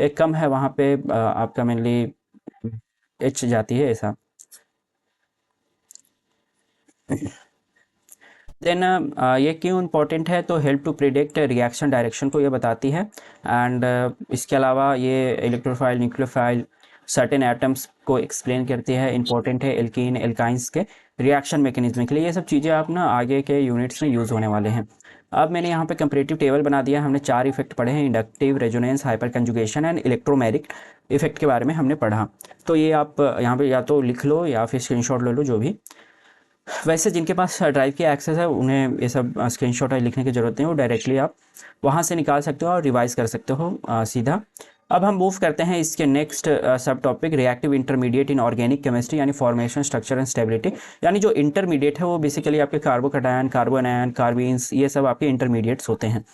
एक कम है वहाँ पे आपका मेनली H जाती है, ऐसा। देन ये क्यों इम्पोर्टेंट है, तो help to predict reaction direction को ये बताती है। एंड इसके अलावा ये इलेक्ट्रोफाइल न्यूक्लियोफाइल सर्टेन एटम्स को एक्सप्लेन करती है, इंपॉर्टेंट है एल्कीन एल्काइंस के रिएक्शन मैकेनिज्म के लिए। ये सब चीज़ें आप ना आगे के यूनिट्स में यूज़ होने वाले हैं। अब मैंने यहाँ पे कंपैरेटिव टेबल बना दिया, हमने 4 इफेक्ट पढ़े हैं, inductive, resonance, hyper conjugation and electromagnetic effect के बारे में हमने पढ़ा। तो ये आप यहाँ पे या तो लिख लो या फिर स्क्रीनशॉट ले लो, जो भी। वैसे जिनके पास ड्राइव की एक्सेस है उन्हें ये सब स्क्रीनशॉट लिखने की ज़रूरत नहीं, वो डायरेक्टली आप वहाँ से निकाल सकते हो और रिवाइज कर सकते हो सीधा। अब हम मूव करते हैं इसके नेक्स्ट सब टॉपिक, रिएक्टिव इंटरमीडिएट इन ऑर्गेनिक केमिस्ट्री, यानी फॉर्मेशन, स्ट्रक्चर एंड स्टेबिलिटी। यानी जो इंटरमीडिएट है वो बेसिकली आपके कार्बोकैटायन, कार्बोनायन, कार्बीन्स, ये सब आपके इंटरमीडिएट्स होते हैं।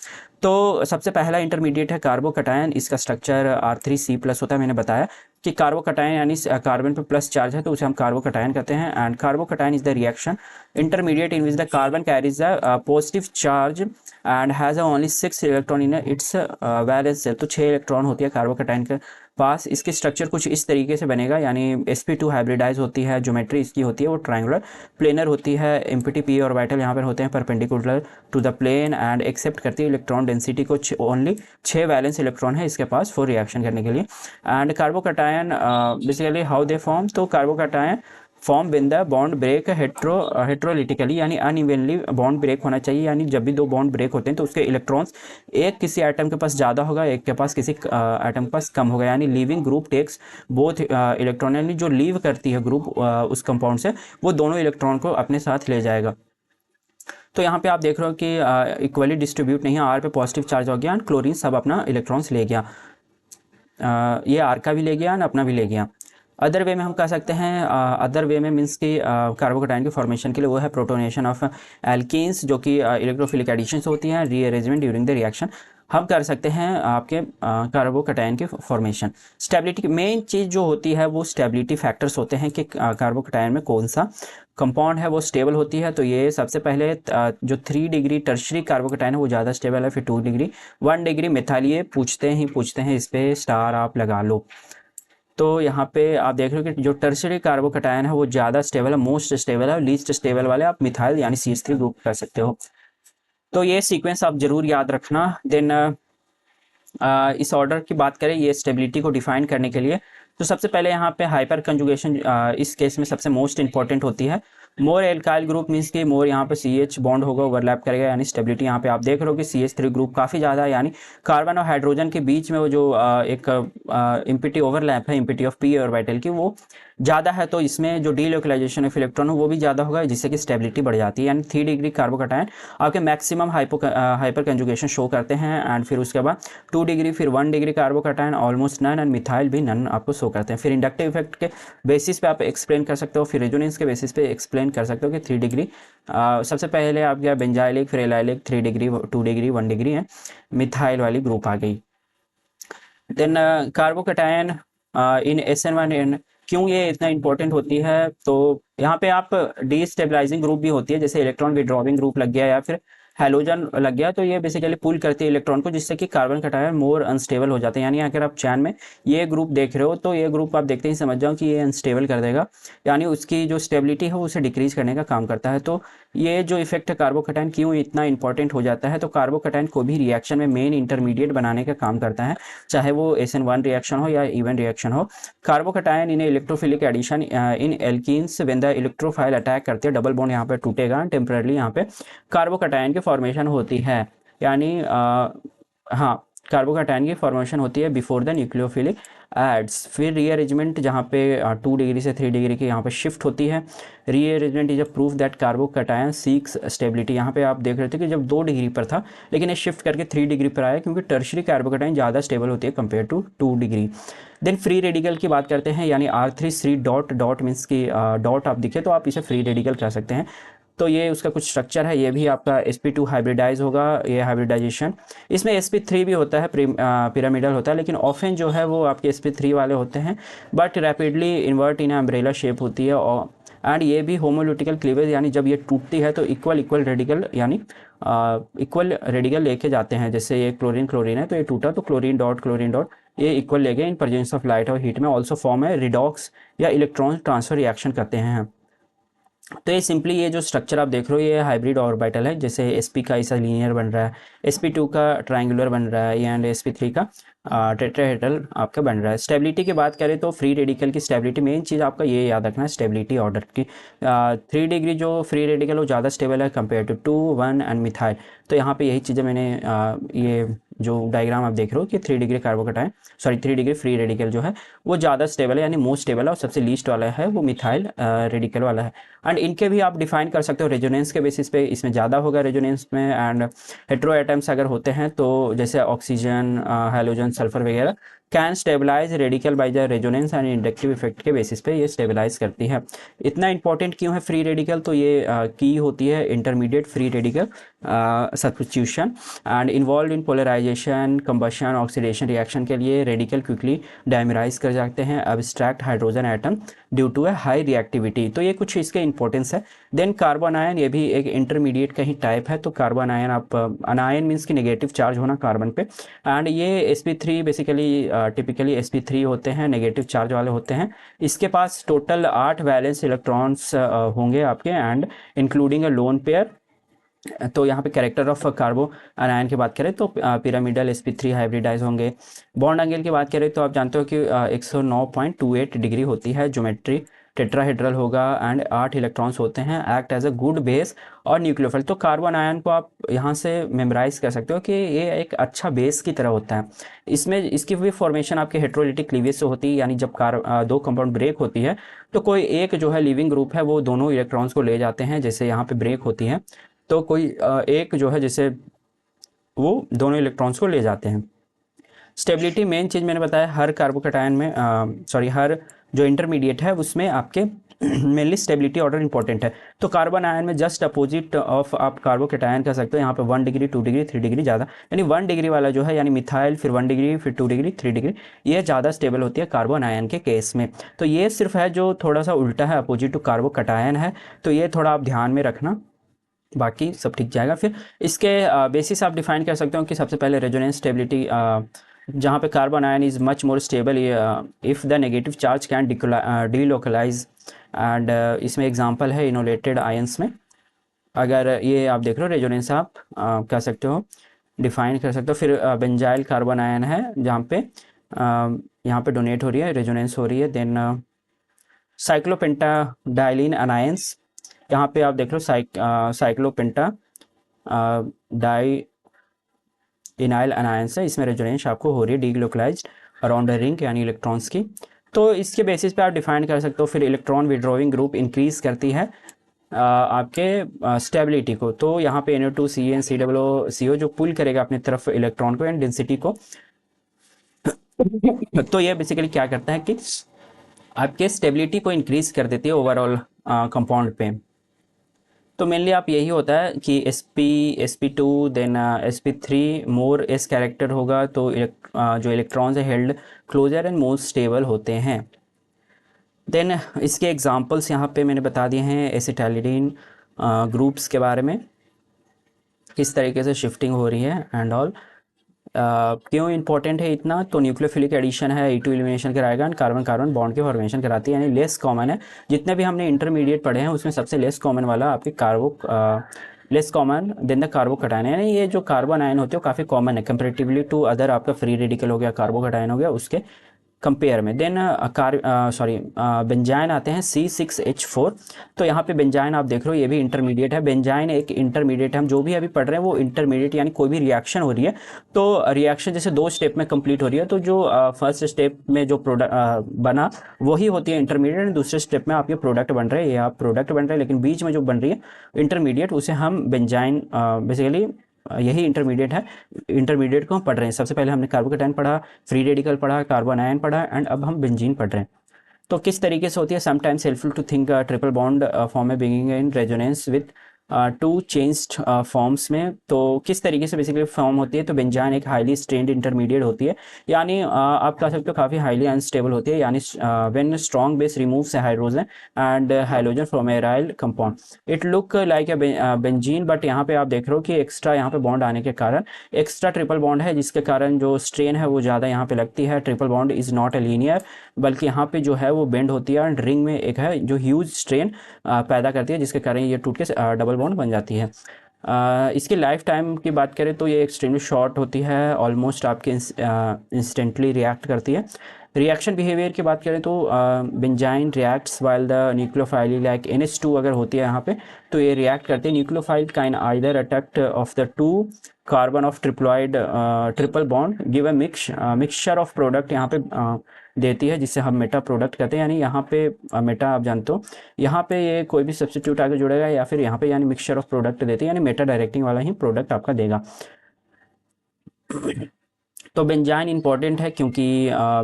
तो सबसे पहला इंटरमीडिएट है कार्बोकैटायन, इसका स्ट्रक्चर R3C+ होता है। मैंने बताया कि कार्बोकैटायन यानी कार्बन पे प्लस चार्ज है तो उसे हम कार्बोकैटायन कहते हैं। And carbocation is the reaction intermediate in which the carbon carries the positive charge and has only 6 electron in its valence shell. तो 6 इलेक्ट्रॉन होती है कार्बोकैटायन के पास। इसकी स्ट्रक्चर कुछ इस तरीके से बनेगा, यानी sp2 हाइब्रिडाइज होती है, ज्योमेट्री इसकी होती है वो ट्रायंगुलर प्लेनर होती है, एम्प्टी p ऑर्बिटल यहाँ पर होते हैं perpendicular to the plane and accept करती है इलेक्ट्रॉन डेंसिटी को। ओनली 6 वैलेंस इलेक्ट्रॉन है इसके पास फॉर रिएक्शन करने के लिए। And carbocation basically how they form, तो carbocation form when the bond break heterolytically, यानी अनइवनली बॉन्ड ब्रेक होना चाहिए, यानी जब भी 2 बॉन्ड ब्रेक होते हैं तो उसके इलेक्ट्रॉन्स एक किसी एटम के पास ज़्यादा होगा, एक के पास किसी एटम के पास कम होगा, यानी leaving group takes both electron, यानी जो लीव करती है ग्रुप उस कंपाउंड से वो दोनों इलेक्ट्रॉन को अपने साथ ले जाएगा। तो यहाँ पे आप देख रहे हो कि इक्वली डिस्ट्रीब्यूट नहीं है, R पे पॉजिटिव चार्ज हो गया एंड क्लोरीन सब अपना इलेक्ट्रॉन्स ले गया, ये R का भी ले गया एंड अपना भी ले गया। अदर वे में हम कह सकते हैं, अदर वे में मीन्स कि कार्बोकैटायन के फॉर्मेशन के लिए वो है प्रोटोनेशन ऑफ एल्कीन्स, जो कि इलेक्ट्रोफिलिक एडिशंस होती हैं, रीअरेंजमेंट ड्यूरिंग द रिएक्शन। हम कर सकते हैं आपके कार्बोकैटायन के फॉर्मेशन। स्टेबिलिटी की मेन चीज़ जो होती है वो स्टेबिलिटी फैक्टर्स होते हैं कि कार्बोकैटायन में कौन सा कंपाउंड है वो स्टेबल होती है। तो ये सबसे पहले जो 3 डिग्री टर्शरी कार्बोकैटायन है वो ज़्यादा स्टेबल है, फिर 2 डिग्री, 1 डिग्री मिथाइल। ये पूछते हैं, इस पे स्टार आप लगा लो। तो यहाँ पे आप देख रहे हो कि जो टर्शरी कार्बोकैटायन है वो ज़्यादा स्टेबल है, मोस्ट स्टेबल है। लीस्ट स्टेबल वाले आप मिथाइल यानी CH3 ग्रुप कर सकते हो। तो ये सीक्वेंस आप जरूर याद रखना। देन इस ऑर्डर की बात करें ये स्टेबिलिटी को डिफाइन करने के लिए, तो सबसे पहले यहाँ पे हाइपर कंजुगेशन इस केस में सबसे मोस्ट इंपॉर्टेंट होती है। मोर एल्काइल ग्रुप मीन्स कि मोर यहाँ पे CH बॉन्ड होगा, ओवरलैप करेगा, यानी स्टेबिलिटी यहाँ पे आप देख रहे हो कि CH3 ग्रुप काफ़ी ज़्यादा है, यानी कार्बन और हाइड्रोजन के बीच में वो जो एक इम्पिटी ओवरलैप है, इम्पिटी ऑफ पी ऑर्बिटल की, वो ज़्यादा है। तो इसमें जो डीलोकलाइजेशन ऑफ इलेक्ट्रॉन हो वो भी ज़्यादा होगा, जिससे कि स्टेबिलिटी बढ़ जाती है। यानी 3 डिग्री कार्बोकैटायन आपके मैक्सिमम हाइपर कंजुगेशन शो करते हैं। एंड फिर उसके बाद 2 डिग्री, फिर 1 degree carbocation almost none, and methyl भी नन आपको शो करते हैं। फिर इंडक्टिव इफेक्ट के बेसिस पे आप एक्सप्लेन कर सकते हो, फिर रेजोनेंस के बेसिस पे एक्सप्लेन कर सकते हो कि 3 डिग्री सबसे पहले आप गया बेंजाइलिक, फिर एलाइलिक, 3 डिग्री, 2 डिग्री, 1 डिग्री है, मिथाइल वाली ग्रुप आ गई। देन कार्बोकैटायन इन SN1N क्यों ये इतना इंपॉर्टेंट होती है, तो यहाँ पे आप डीस्टेबलाइजिंग ग्रुप भी होती है, जैसे इलेक्ट्रॉन विड्रॉविंग ग्रुप लग गया या फिर हैलोजन लग गया, तो ये बेसिकली पुल करती है इलेक्ट्रॉन को, जिससे कि कार्बन कैटायन मोर अनस्टेबल हो जाते हैं। यानी अगर आप चैन में ये ग्रुप देख रहे हो तो ये ग्रुप आप देखते ही समझ जाओ कि ये अनस्टेबल कर देगा, यानी उसकी जो स्टेबिलिटी है उसे डिक्रीज करने का काम करता है। तो ये जो इफेक्ट है कार्बोकैटायन क्यों इतना इंपॉर्टेंट हो जाता है, तो कार्बोकैटायन को भी रिएक्शन में मेन इंटरमीडिएट बनाने का काम करता है, चाहे वो SN1 रिएक्शन हो या इवन रिएक्शन हो। Carbocation in electrophilic addition in alkenes when the electrophile attack करते हैं, डबल बॉन्ड यहाँ पे टूटेगा, टेम्पररी यहाँ पे कार्बोकैटायन की फॉर्मेशन होती है। यानी हाँ, कार्बोकैटायन की फॉर्मेशन होती है बिफोर द न्यूक्लियोफिलिक एड्स। फिर रीअरेंजमेंट जहाँ पे 2 डिग्री से 3 डिग्री की यहाँ पे शिफ्ट होती है। Rearrangement is a proof that carbocation seeks stability. यहाँ पे आप देख रहे थे कि जब 2 डिग्री पर था, लेकिन ये शिफ्ट करके 3 डिग्री पर आया, क्योंकि टर्शरी कार्बोकैटायन ज़्यादा स्टेबल होती है compare to 2 degree. Then free radical की बात करते हैं, यानी R3 डॉट डॉट मीन्स की डॉट आप दिखे तो आप इसे फ्री रेडिकल कह सकते हैं। तो ये उसका कुछ स्ट्रक्चर है, ये भी आपका sp2 हाइब्रिडाइज होगा, ये हाइब्रिडाइजेशन। इसमें sp3 भी होता है, पिरामिडल होता है, लेकिन ऑफन जो है वो आपके sp3 वाले होते हैं, but rapidly invert in umbrella shape होती है। और एंड ये भी होमोलिटिकल क्लीवेज, यानी जब ये टूटती है तो इक्वल रेडिकल, यानी इक्वल रेडिकल लेके जाते हैं। जैसे ये क्लोरीन है, तो ये टूटा तो क्लोरीन डॉट ये इक्वल ले गए इन प्रेजेंस ऑफ लाइट और हीट में। ऑल्सो फॉर्म है रिडॉक्स या इलेक्ट्रॉन ट्रांसफर रिएक्शन करते हैं। तो ये सिंपली ये जो स्ट्रक्चर आप देख रहे हो ये हाइब्रिड ऑर्बिटल है, जैसे sp का ऐसा लीनियर बन रहा है, sp2 का ट्रायंगुलर बन रहा है, एंड sp3 का टेट्राहेड्रल आपका बन रहा है। स्टेबिलिटी की बात करें तो फ्री रेडिकल की स्टेबिलिटी, मेन चीज़ आपका ये याद रखना है स्टेबिलिटी ऑर्डर की। 3 डिग्री जो फ्री रेडिकल वो ज़्यादा स्टेबल है कंपेयर टू 2, 1 एंड मिथाइल। तो यहाँ पे यही चीज़ें मैंने ये जो डायग्राम आप देख रहे हो कि 3 degree carbocation, 3 degree free radical जो है वो ज़्यादा स्टेबल है, यानी मोस्ट स्टेबल है, और सबसे लीस्ट वाला है वो मिथाइल रेडिकल वाला है। एंड इनके भी आप डिफाइन कर सकते हो रेजोनेंस के बेसिस पे, इसमें ज़्यादा होगा रेजोनेंस में। एंड हेट्रो एटम्स अगर होते हैं तो जैसे ऑक्सीजन, हैलोजन, सल्फर वगैरह can stabilise radical by the resonance and inductive effect के बेसिस पे ये स्टेबलाइज करती है। इतना इंपॉर्टेंट क्यों है फ्री रेडिकल, तो ये की होती है intermediate free radical substitution and involve in polarisation, combustion, oxidation reaction के लिए रेडिकल क्विकली डायमराइज कर जाते हैं abstract hydrogen atom due to a high reactivity. तो ये कुछ इसके इंपॉर्टेंस है। देन कार्बन आयन, ये भी एक इंटरमीडिएट का ही टाइप है। तो कार्बन आयन, आप अनायन मीन्स की नेगेटिव चार्ज होना कार्बन पे, एंड ये sp3 बेसिकली टिपिकली sp3 होते हैं, नेगेटिव चार्ज वाले होते हैं। इसके पास टोटल 8 वैलेंस इलेक्ट्रॉन्स होंगे आपके, and including a lone pair. तो यहाँ पे कैरेक्टर ऑफ कार्बो अनायन की बात करें तो पिरामिडल sp3 हाइब्रिडाइज होंगे। बॉन्ड एंगल की बात करें तो आप जानते हो कि 109.28 डिग्री होती है, ज्योमेट्री टेट्राहेड्रल होगा, एंड 8 इलेक्ट्रॉन्स होते हैं, act as a good base और न्यूक्लियोफाइल। तो कार्बन आयन को आप यहाँ से मेमोराइज कर सकते हो कि ये एक अच्छा बेस की तरह होता है। इसमें इसकी भी फॉर्मेशन आपके हेट्रोलिटिक क्लीवेज से होती है, यानी जब दो कंपाउंड ब्रेक होती है तो कोई एक जो है लिविंग ग्रुप है वो दोनों इलेक्ट्रॉन्स को ले जाते हैं, जैसे यहाँ पे ब्रेक होती है तो कोई एक जो है जैसे वो दोनों इलेक्ट्रॉन्स को ले जाते हैं। स्टेबिलिटी मेन चीज़ मैंने बताया, हर कार्बोकैटायन में हर जो इंटरमीडिएट है उसमें आपके मेनली स्टेबिलिटी ऑर्डर इंपॉर्टेंट है। तो कार्बन आयन में जस्ट अपोजिट ऑफ आप कार्बोकेटायन कर सकते हो, यहाँ पे 1 डिग्री 2 डिग्री 3 डिग्री ज़्यादा, यानी 1 डिग्री वाला जो है यानी मिथाइल, फिर 1 डिग्री, फिर 2 डिग्री 3 डिग्री, ये ज़्यादा स्टेबल होती है कार्बन आयन के केस में। तो ये सिर्फ है जो थोड़ा सा उल्टा है, अपोजिट टू कार्बोकेटायन है, तो ये थोड़ा आप ध्यान में रखना, बाकी सब ठीक जाएगा। फिर इसके बेसिस आप डिफाइन कर सकते हो कि सबसे पहले रेजोनेंस स्टेबिलिटी, जहाँ पे carbanion is much more stable if the negative charge can delocalise, and इसमें एग्जांपल है इनोलेटेड आयंस में। अगर ये आप देख रहे हो रेजोनेंस आप कह सकते हो, डिफाइन कर सकते हो। फिर बेंजाइल कार्बन आयन है जहाँ पे यहाँ पे डोनेट हो रही है, रेजोनेंस हो रही है। देन साइक्लोपेंटाडाइलिन अनायंस, यहाँ पे आप देख लो साइक्लोपेंटा डाई इनाइल अनायंस है, इसमें रेजोनेंस आपको हो रही है डीग्लोकलाइज्ड अराउंड द रिंग यानी इलेक्ट्रॉन्स की। तो इसके बेसिस पे आप डिफाइन कर सकते हो। फिर इलेक्ट्रॉन विड्रॉइंग ग्रुप इंक्रीज करती है आपके स्टेबिलिटी को, तो यहाँ पे NO2 CN COO जो पुल करेगा अपनी तरफ इलेक्ट्रॉन को एंड डेंसिटी को। तो ये बेसिकली क्या करता है कि आपके स्टेबिलिटी को इंक्रीज कर देती है ओवरऑल कंपाउंड पे। तो मेनली आप यही होता है कि sp2 देन sp3 मोर एस कैरेक्टर होगा, तो जो इलेक्ट्रॉन्स है held closer and more stable होते हैं। देन इसके एग्जांपल्स यहाँ पे मैंने बता दिए हैं एसिटाइलिन ग्रुप्स के बारे में, किस तरीके से शिफ्टिंग हो रही है एंड ऑल। क्यों इंपॉर्टेंट है इतना, तो न्यूक्लियोफिलिक एडिशन है, E2 एलिमिनेशन कराएगा एंड कार्बन कार्बन बॉन्ड के फॉर्मेशन कराती है, यानी लेस कॉमन है। जितने भी हमने इंटरमीडिएट पढ़े हैं उसमें सबसे लेस कॉमन वाला आपके less common than the carbocation है, यानी ये जो कार्बन आयन होते हैं काफ़ी कॉमन है कंपेरेटिवली टू अदर, आपका फ्री रेडिकल हो गया, कार्बोकटायन हो गया, उसके कंपेयर में। देन बेंजाइन आते हैं C6H4, तो यहाँ पे बेंजाइन आप देख रहे हो ये भी इंटरमीडिएट है। बेंजाइन एक इंटरमीडिएट है, हम जो भी अभी पढ़ रहे हैं वो इंटरमीडिएट, यानी कोई भी रिएक्शन हो रही है तो रिएक्शन जैसे 2 स्टेप में कंप्लीट हो रही है, तो जो फर्स्ट स्टेप में जो प्रोडक्ट बना वही होती है इंटरमीडिएट, दूसरे स्टेप में आपके प्रोडक्ट बन रहे हैं, ये आप प्रोडक्ट बन रहे हैं, लेकिन बीच में जो बन रही है इंटरमीडिएट उसे हम बेंजाइन बेसिकली यही इंटरमीडिएट है। इंटरमीडिएट को हम पढ़ रहे हैं, सबसे पहले हमने कार्बोकेटायन पढ़ा, फ्री रेडिकल पढ़ा, कार्बन आयन पढ़ा, एंड अब हम बेंजीन पढ़ रहे हैं। तो किस तरीके से होती है, sometimes helpful to think triple bond form में being in resonance with 2 changed forms में। तो किस तरीके से बेसिकली फॉर्म होती है, तो बेंजाइन एक हाईली स्ट्रेन्ड इंटरमीडिएट होती है, यानी आप कह सकते हो काफ़ी हाईली अनस्टेबल होती है, यानी when strong base removes hydrogen and hydrogen from aryl compound it look like a benzene, but यहाँ पे आप देख रहे हो कि एक्स्ट्रा यहाँ पे बॉन्ड आने के कारण एक्स्ट्रा ट्रिपल बॉन्ड है, जिसके कारण जो स्ट्रेन है वो ज़्यादा यहाँ पे लगती है। Triple bond is not a linear, बल्कि यहाँ पे जो है वो बेंड होती है एंड रिंग में एक है जो ह्यूज स्ट्रेन पैदा करती है, जिसके कारण ये टूट के डबल बॉन्ड बन जाती है। इसकी लाइफ टाइम की बात करें तो ये एक्सट्रीमली शॉर्ट होती है, ऑलमोस्ट आपके इंस्टेंटली रिएक्ट करती है। रिएक्शन बिहेवियर की बात करें तो benzene reacts while the nucleophile like NH2 अगर होती है यहाँ पे तो ये रिएक्ट करते हैं। Nucleophile can either attacked of the 2 carbon of triploid triple bond give a mixture of product यहाँ पे देती है, जिससे हम मेटा प्रोडक्ट कहते हैं। यानी यहाँ पे मेटा आप जानते हो, यहाँ पे ये कोई भी सब्स्टिट्यूट आगे जुड़ेगा या फिर यहाँ पे यानी मिक्सचर ऑफ प्रोडक्ट देती है, यानी मेटा डायरेक्टिंग वाला ही प्रोडक्ट आपका देगा। तो बेंजाइन इंपॉर्टेंट है क्योंकि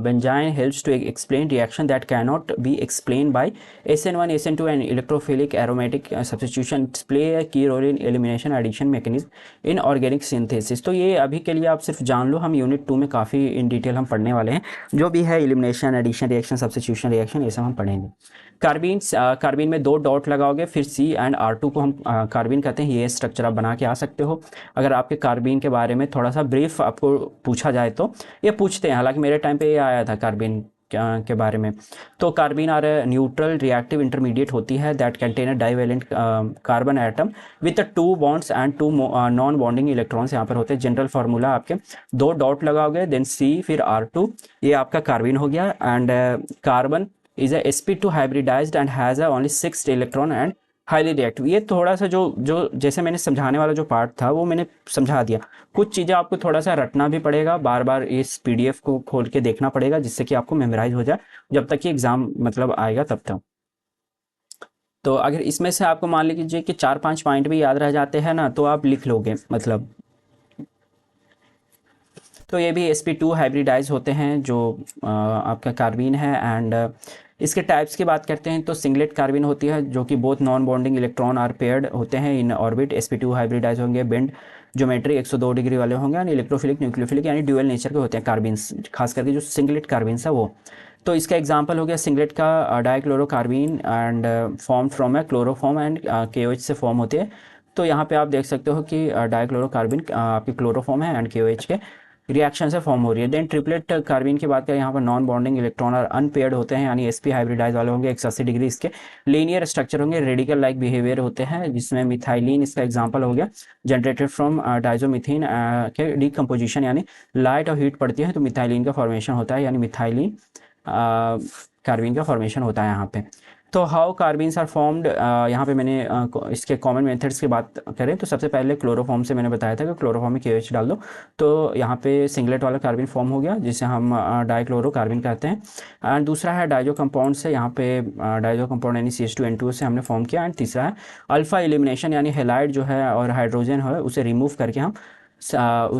benzyne helps to explain reaction that can not be explain by SN1 SN2 and electrophilic aromatic substitution play a key role in elimination addition mechanism in organic synthesis. तो ये अभी के लिए आप सिर्फ जान लो, हम यूनिट 2 में काफ़ी इन डिटेल हम पढ़ने वाले हैं, जो भी है elimination addition reaction substitution reaction ये सब हम पढ़ेंगे। कार्बिन में 2 डॉट लगाओगे, फिर C एंड R2 को हम कार्बिन कहते हैं, ये स्ट्रक्चर आप बना के आ सकते हो। अगर आपके कार्बिन के बारे में थोड़ा सा ब्रीफ आपको पूछा जाए तो ये पूछते हैं, हालांकि मेरे टाइम पे ये आया था कार्बिन के बारे में। तो कार्बिन आर न्यूट्रल रिएक्टिव इंटरमीडिएट होती है that contain a divalent carbon atom with 2 bonds and 2 non bonding electrons यहाँ पर होते हैं। जनरल फार्मूला आपके 2 डॉट लगाओगे देन C फिर R2, ये आपका कार्बिन हो गया। And carbon is a sp2 hybridized and has a only 6 electron and highly reactive. ये थोड़ा सा जो जैसे मैंने समझाने वाला जो पार्ट था वो मैंने समझा दिया, कुछ चीज़ें आपको थोड़ा सा रटना भी पड़ेगा, बार बार इस PDF को खोल के देखना पड़ेगा, जिससे कि आपको मेमोराइज हो जाए जब तक कि एग्ज़ाम मतलब आएगा तब तक। तो अगर इसमें से आपको मान लीजिए कि 4-5 पॉइंट भी याद रह जाते हैं ना, तो आप लिख लोगे मतलब। तो ये भी sp2 हाइब्रिडाइज होते हैं जो आपका कार्बिन है, एंड इसके टाइप्स की बात करते हैं तो सिंगलेट कार्बिन होती है जो कि both non bonding electron are paired होते हैं इन ऑर्बिट, sp2 हाइब्रिडाइज होंगे, बेंड ज्योमेट्री 102 डिग्री वाले होंगे, यानी इलेक्ट्रोफिलिक न्यूक्लियोफिलिक यानी ड्यूअल नेचर के होते हैं कार्बिन्स, खास करके जो सिंगलेट कार्बिन्स है वो। तो इसका एग्जांपल हो गया सिंगलेट का dichlorocarbene and form from A chloroform and KOH से फॉर्म होती है। तो यहाँ पे आप देख सकते हो कि डाइक्लोरोकार्बिन आपकी क्लोरोफॉर्म है एंड KOH के रिएक्शन से फॉर्म हो रही है। देन ट्रिपलेट कार्बिन की बात करें, यहाँ पर नॉन बॉन्डिंग इलेक्ट्रॉन और अनपेयर्ड होते हैं, यानी sp हाइब्रिडाइज वाले होंगे, 180 डिग्री इसके लीनियर स्ट्रक्चर होंगे, रेडिकल लाइक बिहेवियर होते हैं, जिसमें मिथाइलिन इसका एग्जांपल हो गया, जनरेटेड फ्रॉम डाइजोमिथेन के डिकम्पोजिशन, यानी लाइट और हीट पड़ती है तो मिथाइलिन का फॉर्मेशन होता है, यानी मिथाइलिन कार्बिन का फॉर्मेशन होता है यहाँ पे। तो हाउ कार्बिन्स आर फॉर्म्ड, यहाँ पे मैंने इसके कॉमन मेथड्स की बात करें तो सबसे पहले क्लोरोफॉर्म से मैंने बताया था कि क्लोरोफॉर्म में KOH डाल दो तो यहाँ पे सिंगलेट वाला कार्बिन फॉर्म हो गया, जिसे हम डाइक्लोरोकार्बिन कहते हैं। एंड दूसरा है डाइजो कंपाउंड से, यहाँ पे डाइजो कंपाउंड यानी CH2N2 से हमने फॉर्म किया। एंड तीसरा है अल्फा एलिमिनेशन, यानी हेलाइड जो है और हाइड्रोजन है उसे रिमूव करके हम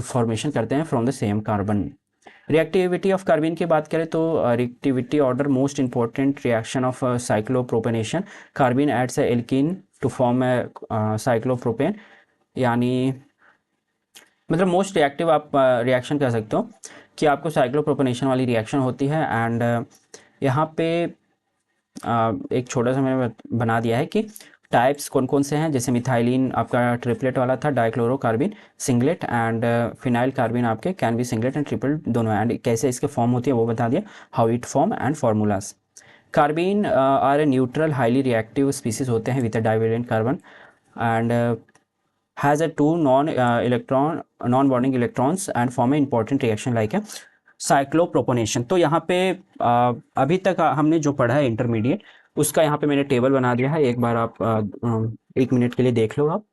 फॉर्मेशन करते हैं from the same carbon. Reactivity of carbene की बात करें तो reactivity order most important reaction of cyclopropanation, carbene adds alkene to form cyclopropane, यानी मतलब मोस्ट रिएक्टिव आप रिएक्शन कह सकते हो कि आपको साइक्लोप्रोपेनेशन वाली रिएक्शन होती है। एंड यहाँ पे एक छोटा सा मैंने बना दिया है कि टाइप्स कौन कौन से हैं, जैसे मिथाइलिन आपका ट्रिपलेट वाला था, dichlorocarbene singlet, and phenyl carbene आपके can be singlet and triple दोनों, एंड कैसे इसके फॉर्म होती है वो बता दिया, how it form and formulas. Carbene are a neutral highly reactive species होते हैं with a divalent carbon and has a two non bonding electrons and form a important reaction like है साइक्लोप्रोपोनेशन। तो यहाँ पे अभी तक हमने जो पढ़ा है इंटरमीडिएट, उसका यहाँ पे मैंने टेबल बना दिया है, एक बार आप 1 मिनट के लिए देख लो आप।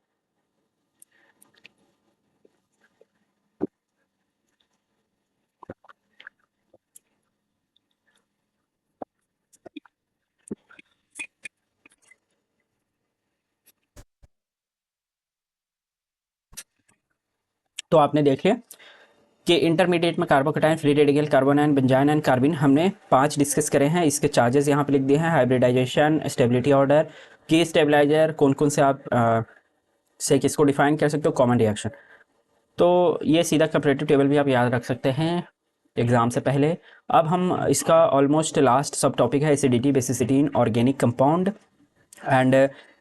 तो आपने देख लिया कि इंटरमीडिएट में carbocation, free radical, carbanion, benzyne and carbene हमने 5 डिस्कस करे हैं। इसके चार्जेस यहाँ पे लिख दिए हैं, हाइब्रिडाइजेशन, स्टेबिलिटी ऑर्डर, की स्टेबलाइजर, कौन कौन से आप से किसको डिफाइन कर सकते हो, कॉमन रिएक्शन। तो ये सीधा कंपैरेटिव टेबल भी आप याद रख सकते हैं एग्जाम से पहले। अब हम इसका ऑलमोस्ट लास्ट सब टॉपिक है acidity, basicity in organic compound. And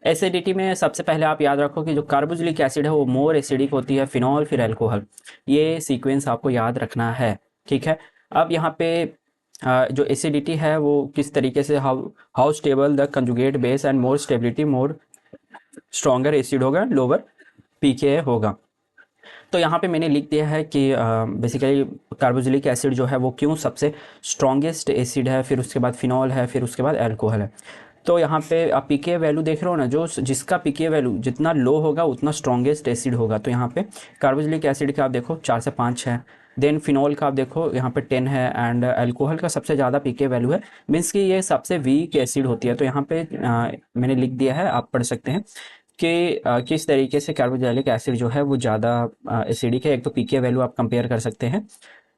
acidity में सबसे पहले आप याद रखो कि जो कार्बोक्सिलिक एसिड है वो मोर एसिडिक होती है, फिनॉल फिर अल्कोहल, ये सीक्वेंस आपको याद रखना है, ठीक है। अब यहाँ पे जो एसिडिटी है वो किस तरीके से, how stable the conjugate base and more stability more stronger acid होगा, लोअर pKa होगा। तो यहाँ पे मैंने लिख दिया है कि बेसिकली कार्बोक्सिलिक एसिड जो है वो क्यों सबसे स्ट्रॉन्गेस्ट एसिड है, फिर उसके बाद फिनॉल है, फिर उसके बाद अल्कोहल है। तो यहाँ पे आप pKa वैल्यू देख रहे हो ना, जो जिसका pKa वैल्यू जितना लो होगा उतना स्ट्रॉन्गेस्ट एसिड होगा। तो यहाँ पे कार्बोक्सिलिक एसिड का आप देखो 4 से 5 है, देन फिनॉल का आप देखो यहाँ पे 10 है, एंड अल्कोहल का सबसे ज़्यादा pKa वैल्यू है, मीन्स कि ये सबसे वीक एसिड होती है। तो यहाँ पे मैंने लिख दिया है, आप पढ़ सकते हैं कि किस तरीके से कार्बोक्सिलिक एसिड जो है वो ज़्यादा एसिडिक है। एक तो pKa वैल्यू आप कंपेयर कर सकते हैं।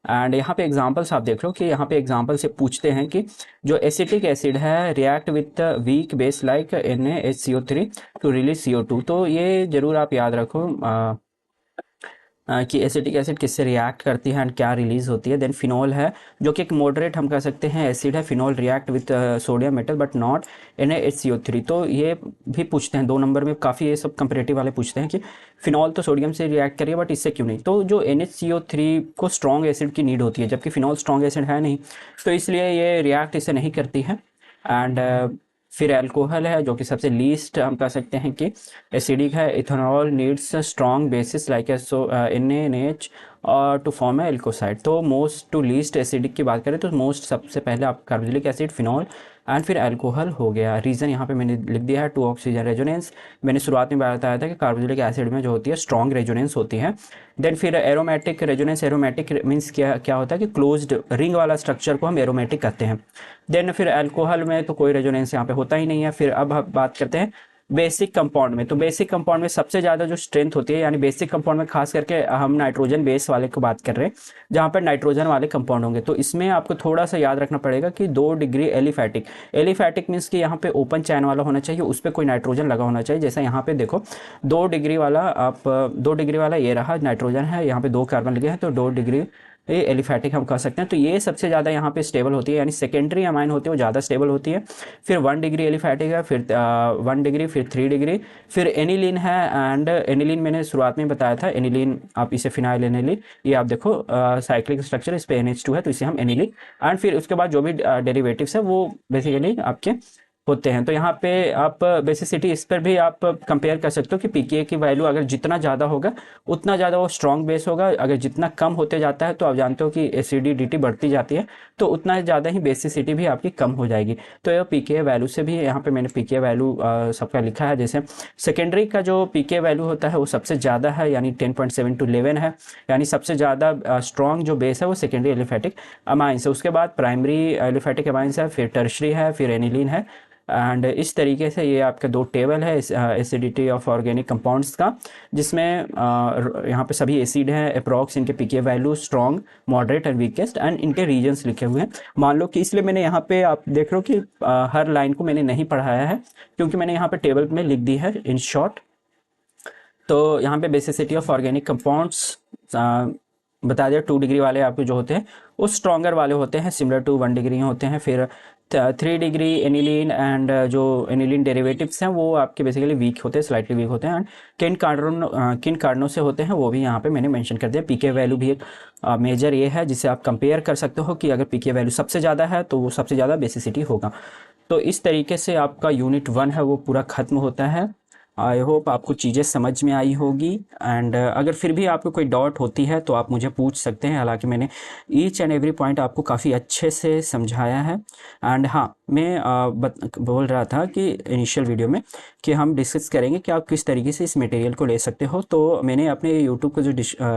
एंड यहाँ पे एग्जांपल्स आप देख लो कि यहाँ पे एग्जांपल से पूछते हैं कि जो एसिटिक एसिड है react with weak base like NaHCO3 to release CO2। तो ये ज़रूर आप याद रखो कि एसिटिक एसिड किससे रिएक्ट करती है एंड क्या रिलीज होती है। देन फिनॉल है जो कि एक मॉडरेट हम कह सकते हैं एसिड है, phenol react with sodium metal but not NaHCO3। तो ये भी पूछते हैं 2 नंबर में, काफ़ी ये सब कंपेरेटिव वाले पूछते हैं कि फिनॉल तो सोडियम से रिएक्ट करिए बट इससे क्यों नहीं। तो जो NaCO3 को स्ट्रॉन्ग एसिड की नीड होती है, जबकि फिनॉल स्ट्रॉन्ग एसिड है नहीं, तो इसलिए ये रिएक्ट इससे नहीं करती है। एंड फिर अल्कोहल है जो कि सबसे लीस्ट हम कह सकते हैं कि एसिडिक है। Ethanol needs strong bases like NaNH और टू फॉर्म है एल्कोसाइड। तो मोस्ट टू लीस्ट एसिडिक की बात करें तो मोस्ट सबसे पहले आप कार्बोक्सिलिक एसिड, फिनॉल एंड फिर अल्कोहल हो गया। रीज़न यहाँ पे मैंने लिख दिया है 2 ऑक्सीजन रेजोनेंस। मैंने शुरुआत में बताया था कि कार्बोक्सिलिक एसिड में जो होती है स्ट्रॉन्ग रेजोनेंस होती है। देन फिर एरोमेटिक रेजोनेंस, एरोमेटिक मीन्स क्या होता है कि क्लोज्ड रिंग वाला स्ट्रक्चर को हम एरोमेटिक कहते हैं। देन फिर अल्कोहल में तो कोई रेजोनेंस यहाँ पे होता ही नहीं है। फिर अब हम बात करते हैं बेसिक कंपाउंड में। तो बेसिक कंपाउंड में सबसे ज़्यादा जो स्ट्रेंथ होती है, यानी बेसिक कंपाउंड में खास करके हम नाइट्रोजन बेस वाले को बात कर रहे हैं, जहाँ पर नाइट्रोजन वाले कंपाउंड होंगे। तो इसमें आपको थोड़ा सा याद रखना पड़ेगा कि 2 डिग्री एलिफैटिक, एलिफैटिक मीन्स कि यहाँ पे ओपन चैन वाला होना चाहिए, उस पर कोई नाइट्रोजन लगा होना चाहिए। जैसे यहाँ पे देखो 2 डिग्री वाला, आप 2 डिग्री वाला ये रहा नाइट्रोजन है, यहाँ पे 2 कार्बन लगे हैं, तो 2 डिग्री ये एलिफैटिक हम कह सकते हैं। तो ये सबसे ज़्यादा यहाँ पे स्टेबल होती है, यानी सेकेंडरी अमाइन होती है वो ज़्यादा स्टेबल होती है। फिर 1 डिग्री एलिफैटिक है, फिर 1 डिग्री, फिर 3 डिग्री, फिर एनिलीन है। एंड एनिलीन मैंने शुरुआत में बताया था, एनिलीन आप इसे फिनाइल एनिलीन, ये आप देखो साइक्लिक स्ट्रक्चर, इस पे NH2 है तो इसे हम एनिलीन। एंड फिर उसके बाद जो भी डेरिवेटिव्स है वो बेसिकली आपके होते हैं। तो यहाँ पे आप बेसिसिटी इस पर भी आप कंपेयर कर सकते हो कि pKa की वैल्यू अगर जितना ज़्यादा होगा उतना ज़्यादा वो स्ट्रॉन्ग बेस होगा, अगर जितना कम होते जाता है तो आप जानते हो कि एसिडिटी बढ़ती जाती है, तो उतना ज़्यादा ही बेसिसिटी भी आपकी कम हो जाएगी। तो ये pKa वैल्यू से भी, यहाँ पे मैंने pKa वैल्यू सबका लिखा है। जैसे सेकेंडरी का जो pKa वैल्यू होता है वो सबसे ज़्यादा है, यानी 10.7 to 11 है, यानी सबसे ज़्यादा स्ट्रॉन्ग जो बेस है वो सेकेंडरी एलिफैटिक अमाइंस है। उसके बाद प्राइमरी एलिफैटिक अमाइंस है, फिर टर्शरी है, फिर एनिलीन है। एंड इस तरीके से ये आपका 2 टेबल है एसिडिटी ऑफ ऑर्गेनिक कंपाउंड्स का, जिसमें यहाँ पे सभी एसिड हैं, अप्रॉक्स इनके pKa value, strong, moderate and weakest, and इनके रीजन्स लिखे हुए हैं। मान लो कि इसलिए मैंने यहाँ पे आप देख रहे हो कि हर लाइन को मैंने नहीं पढ़ाया है, क्योंकि मैंने यहाँ पे टेबल में लिख दी है इन शॉर्ट। तो यहाँ पे बेसिसिटी ऑफ ऑर्गेनिक कंपाउंड्स बता दिया। 2 डिग्री वाले आपके जो होते हैं वो स्ट्रॉन्गर वाले होते हैं, सिमिलर टू 1 डिग्री होते हैं। फिर 3 डिग्री एनिलीन एंड जो एनिलीन डेरिवेटिव्स हैं वो आपके बेसिकली वीक होते हैं, स्लाइटली वीक होते हैं। एंड किन कारणों से होते हैं वो भी यहाँ पे मैंने मेंशन कर दिया। pKa वैल्यू भी एक मेजर ये है जिससे आप कंपेयर कर सकते हो कि अगर pKa वैल्यू सबसे ज़्यादा है तो वो सबसे ज़्यादा बेसिसिटी होगा। तो इस तरीके से आपका यूनिट 1 है वो पूरा ख़त्म होता है। आई होप आपको चीज़ें समझ में आई होगी। एंड अगर फिर भी आपको कोई डाउट होती है तो आप मुझे पूछ सकते हैं, हालांकि मैंने ईच एंड एवरी पॉइंट आपको काफ़ी अच्छे से समझाया है। एंड हाँ, मैं बोल रहा था कि इनिशियल वीडियो में कि हम डिस्कस करेंगे कि आप किस तरीके से इस मटेरियल को ले सकते हो। तो मैंने अपने यूट्यूब का जो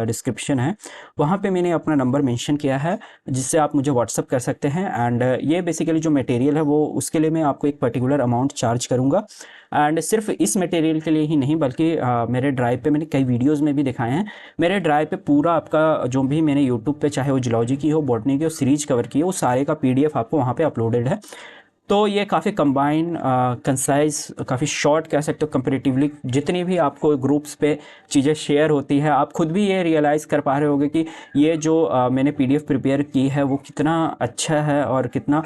डिस्क्रिप्शन है वहाँ पे मैंने अपना नंबर मेंशन किया है, जिससे आप मुझे व्हाट्सअप कर सकते हैं। एंड ये बेसिकली जो मटेरियल है वो उसके लिए मैं आपको एक पर्टिकुलर अमाउंट चार्ज करूँगा। एंड सिर्फ इस मटेरियल के लिए ही नहीं, बल्कि मेरे ड्राइव पे मैंने कई वीडियोस में भी दिखाए हैं। मेरे ड्राइव पे पूरा आपका जो भी मैंने यूट्यूब पे, चाहे वो जियोलॉजी की हो, बॉटनी की हो, सीरीज कवर की हो, वो सारे का PDF आपको वहाँ पे अपलोडेड है। तो ये काफ़ी कंबाइन, कंसाइज, काफ़ी शॉर्ट कह सकते हो कंपेरेटिवली। जितनी भी आपको ग्रुप्स पे चीज़ें शेयर होती है, आप खुद भी ये रियलाइज़ कर पा रहे होगे कि ये जो मैंने PDF प्रिपेयर की है वो कितना अच्छा है और कितना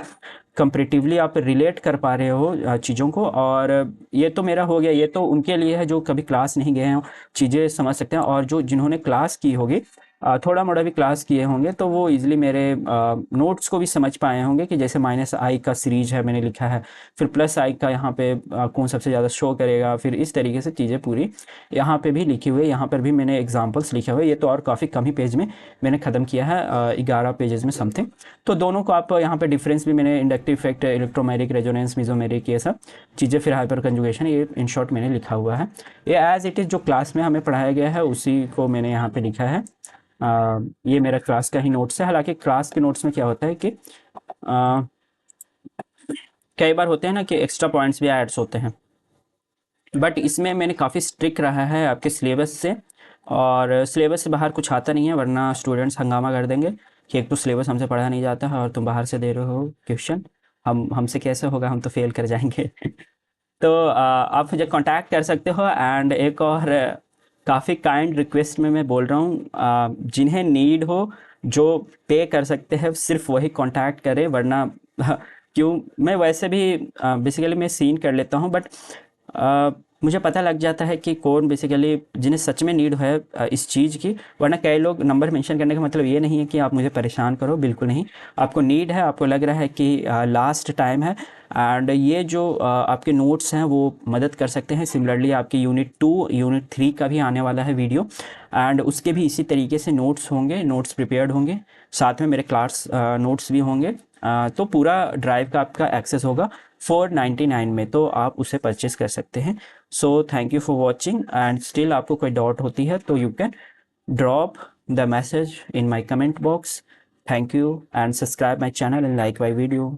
कंपेरेटिवली आप रिलेट कर पा रहे हो चीज़ों को। और ये तो मेरा हो गया, ये तो उनके लिए है जो कभी क्लास नहीं गए हैं, चीज़ें समझ सकते हैं। और जो जिन्होंने क्लास की होगी, थोड़ा मोड़ा भी क्लास किए होंगे, तो वो इजीली मेरे नोट्स को भी समझ पाए होंगे कि जैसे -i का सीरीज है मैंने लिखा है, फिर +i का यहाँ पे कौन सबसे ज़्यादा शो करेगा, फिर इस तरीके से चीज़ें पूरी यहाँ पे भी लिखी हुई है। यहाँ पर भी मैंने एग्जांपल्स लिखे हुए, ये तो और काफ़ी कम ही पेज में मैंने ख़त्म किया है, 11 पेजेस में समथिंग। तो दोनों को आप यहाँ पे डिफरेंस भी मैंने, inductive effect, electromagnetic resonance, mesomeric, ये सब चीज़ें, फिर हाइपर कंजुगेशन, ये इन शॉर्ट मैंने लिखा हुआ है। ये एज इट इज़ जो क्लास में हमें पढ़ाया गया है उसी को मैंने यहाँ पे लिखा है। ये मेरा क्लास का ही नोट्स है। हालांकि क्लास के नोट्स में क्या होता है कि कई बार होते हैं ना कि एक्स्ट्रा पॉइंट्स भी ऐड्स होते हैं, बट इसमें मैंने काफ़ी स्ट्रिक्ट रहा है आपके सिलेबस से, और सिलेबस से बाहर कुछ आता नहीं है, वरना स्टूडेंट्स हंगामा कर देंगे कि एक तो सिलेबस हमसे पढ़ा नहीं जाता है और तुम बाहर से दे रहे हो क्वेश्चन, हमसे कैसे होगा, हम तो फेल कर जाएंगे। तो आप मुझे कांटेक्ट कर सकते हो। एंड एक और काफ़ी काइंड रिक्वेस्ट में मैं बोल रहा हूँ, जिन्हें नीड हो, जो पे कर सकते हैं, सिर्फ वही कांटेक्ट करें, वरना क्यों, मैं वैसे भी बेसिकली मैं सीन कर लेता हूँ, बट मुझे पता लग जाता है कि कौन बेसिकली जिन्हें सच में नीड है इस चीज़ की। वरना कई लोग, नंबर मेंशन करने का मतलब ये नहीं है कि आप मुझे परेशान करो, बिल्कुल नहीं। आपको नीड है, आपको लग रहा है कि लास्ट टाइम है, एंड ये जो आपके नोट्स हैं वो मदद कर सकते हैं। सिमिलरली आपके यूनिट 2, यूनिट 3 का भी आने वाला है वीडियो, एंड उसके भी इसी तरीके से नोट्स होंगे, नोट्स प्रिपेयर्ड होंगे, साथ में मेरे क्लास नोट्स भी होंगे। तो पूरा ड्राइव का आपका एक्सेस होगा 499 में, तो आप उसे परचेस कर सकते हैं। So thank you for watching. And still आपको कोई डाउट होती है तो you can drop the message in my comment box. Thank you, and subscribe my channel and like my video.